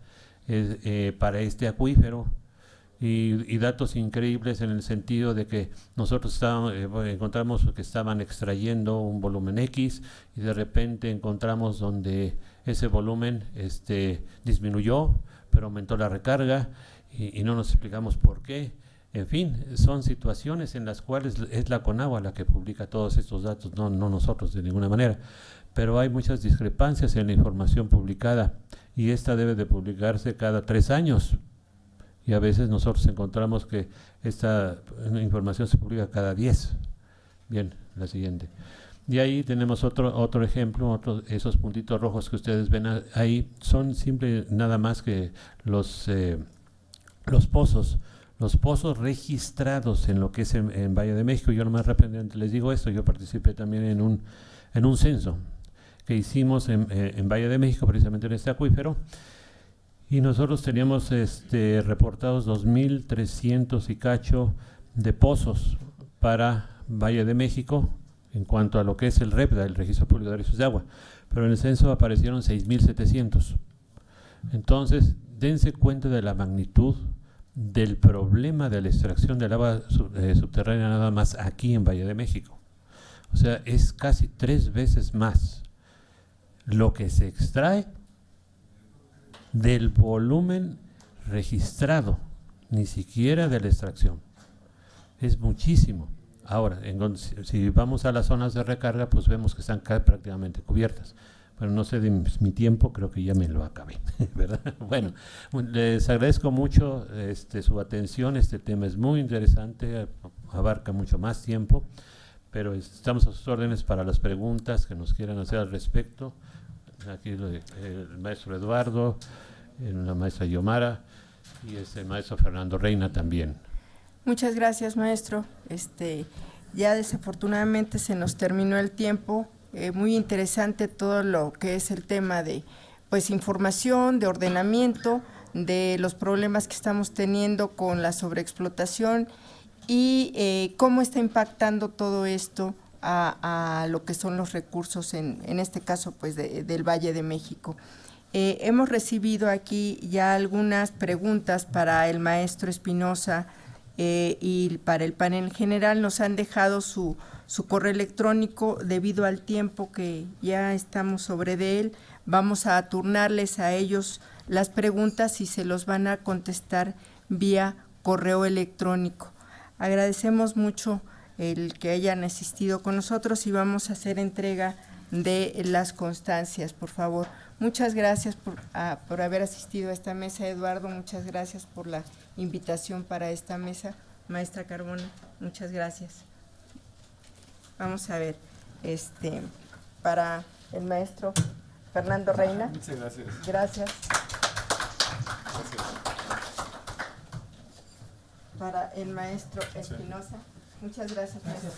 Speaker 5: para este acuífero y datos increíbles en el sentido de que nosotros encontramos que estaban extrayendo un volumen X y de repente encontramos donde ese volumen disminuyó, pero aumentó la recarga y no nos explicamos por qué. En fin, son situaciones en las cuales es la Conagua la que publica todos estos datos, no nosotros de ninguna manera, pero hay muchas discrepancias en la información publicada y esta debe de publicarse cada 3 años y a veces nosotros encontramos que esta información se publica cada 10. Bien, la siguiente. Y ahí tenemos otro ejemplo, esos puntitos rojos que ustedes ven ahí son nada más que los pozos. Los pozos registrados en lo que es en Valle de México. Yo nomás rápidamente les digo esto, yo participé también en un censo que hicimos en Valle de México, precisamente en este acuífero, y nosotros teníamos reportados 2.300 y cacho de pozos para Valle de México en cuanto a lo que es el REPDA, el Registro Público de Derechos de Agua, pero en el censo aparecieron 6.700. Entonces, dense cuenta de la magnitud del problema de la extracción del agua subterránea nada más aquí en Valle de México. O sea, es casi 3 veces más lo que se extrae del volumen registrado, ni siquiera de la extracción. Es muchísimo. Ahora, si vamos a las zonas de recarga, pues vemos que están prácticamente cubiertas. Pero no sé de mi tiempo, creo que ya me lo acabé, ¿verdad? Bueno, les agradezco mucho su atención. Este tema es muy interesante, abarca mucho más tiempo, pero estamos a sus órdenes para las preguntas que nos quieran hacer al respecto. Aquí el maestro Eduardo, la maestra Yomara y el maestro Fernando Reina también.
Speaker 1: Muchas gracias, maestro. Ya desafortunadamente se nos terminó el tiempo. Muy interesante todo lo que es el tema de información, de ordenamiento, de los problemas que estamos teniendo con la sobreexplotación y cómo está impactando todo esto a lo que son los recursos, en este caso del Valle de México. Hemos recibido aquí ya algunas preguntas para el maestro Espinosa y para el panel en general. Nos han dejado su correo electrónico. Debido al tiempo que ya estamos sobre de él, vamos a turnarles a ellos las preguntas y se los van a contestar vía correo electrónico. Agradecemos mucho el que hayan asistido con nosotros y vamos a hacer entrega de las constancias, por favor. Muchas gracias por haber asistido a esta mesa, Eduardo. Muchas gracias por la invitación para esta mesa. Maestra Carmona, muchas gracias. Vamos a ver, para el maestro Fernando Reina.
Speaker 2: Muchas gracias.
Speaker 1: Gracias. Para el maestro Espinosa. Muchas gracias, maestro.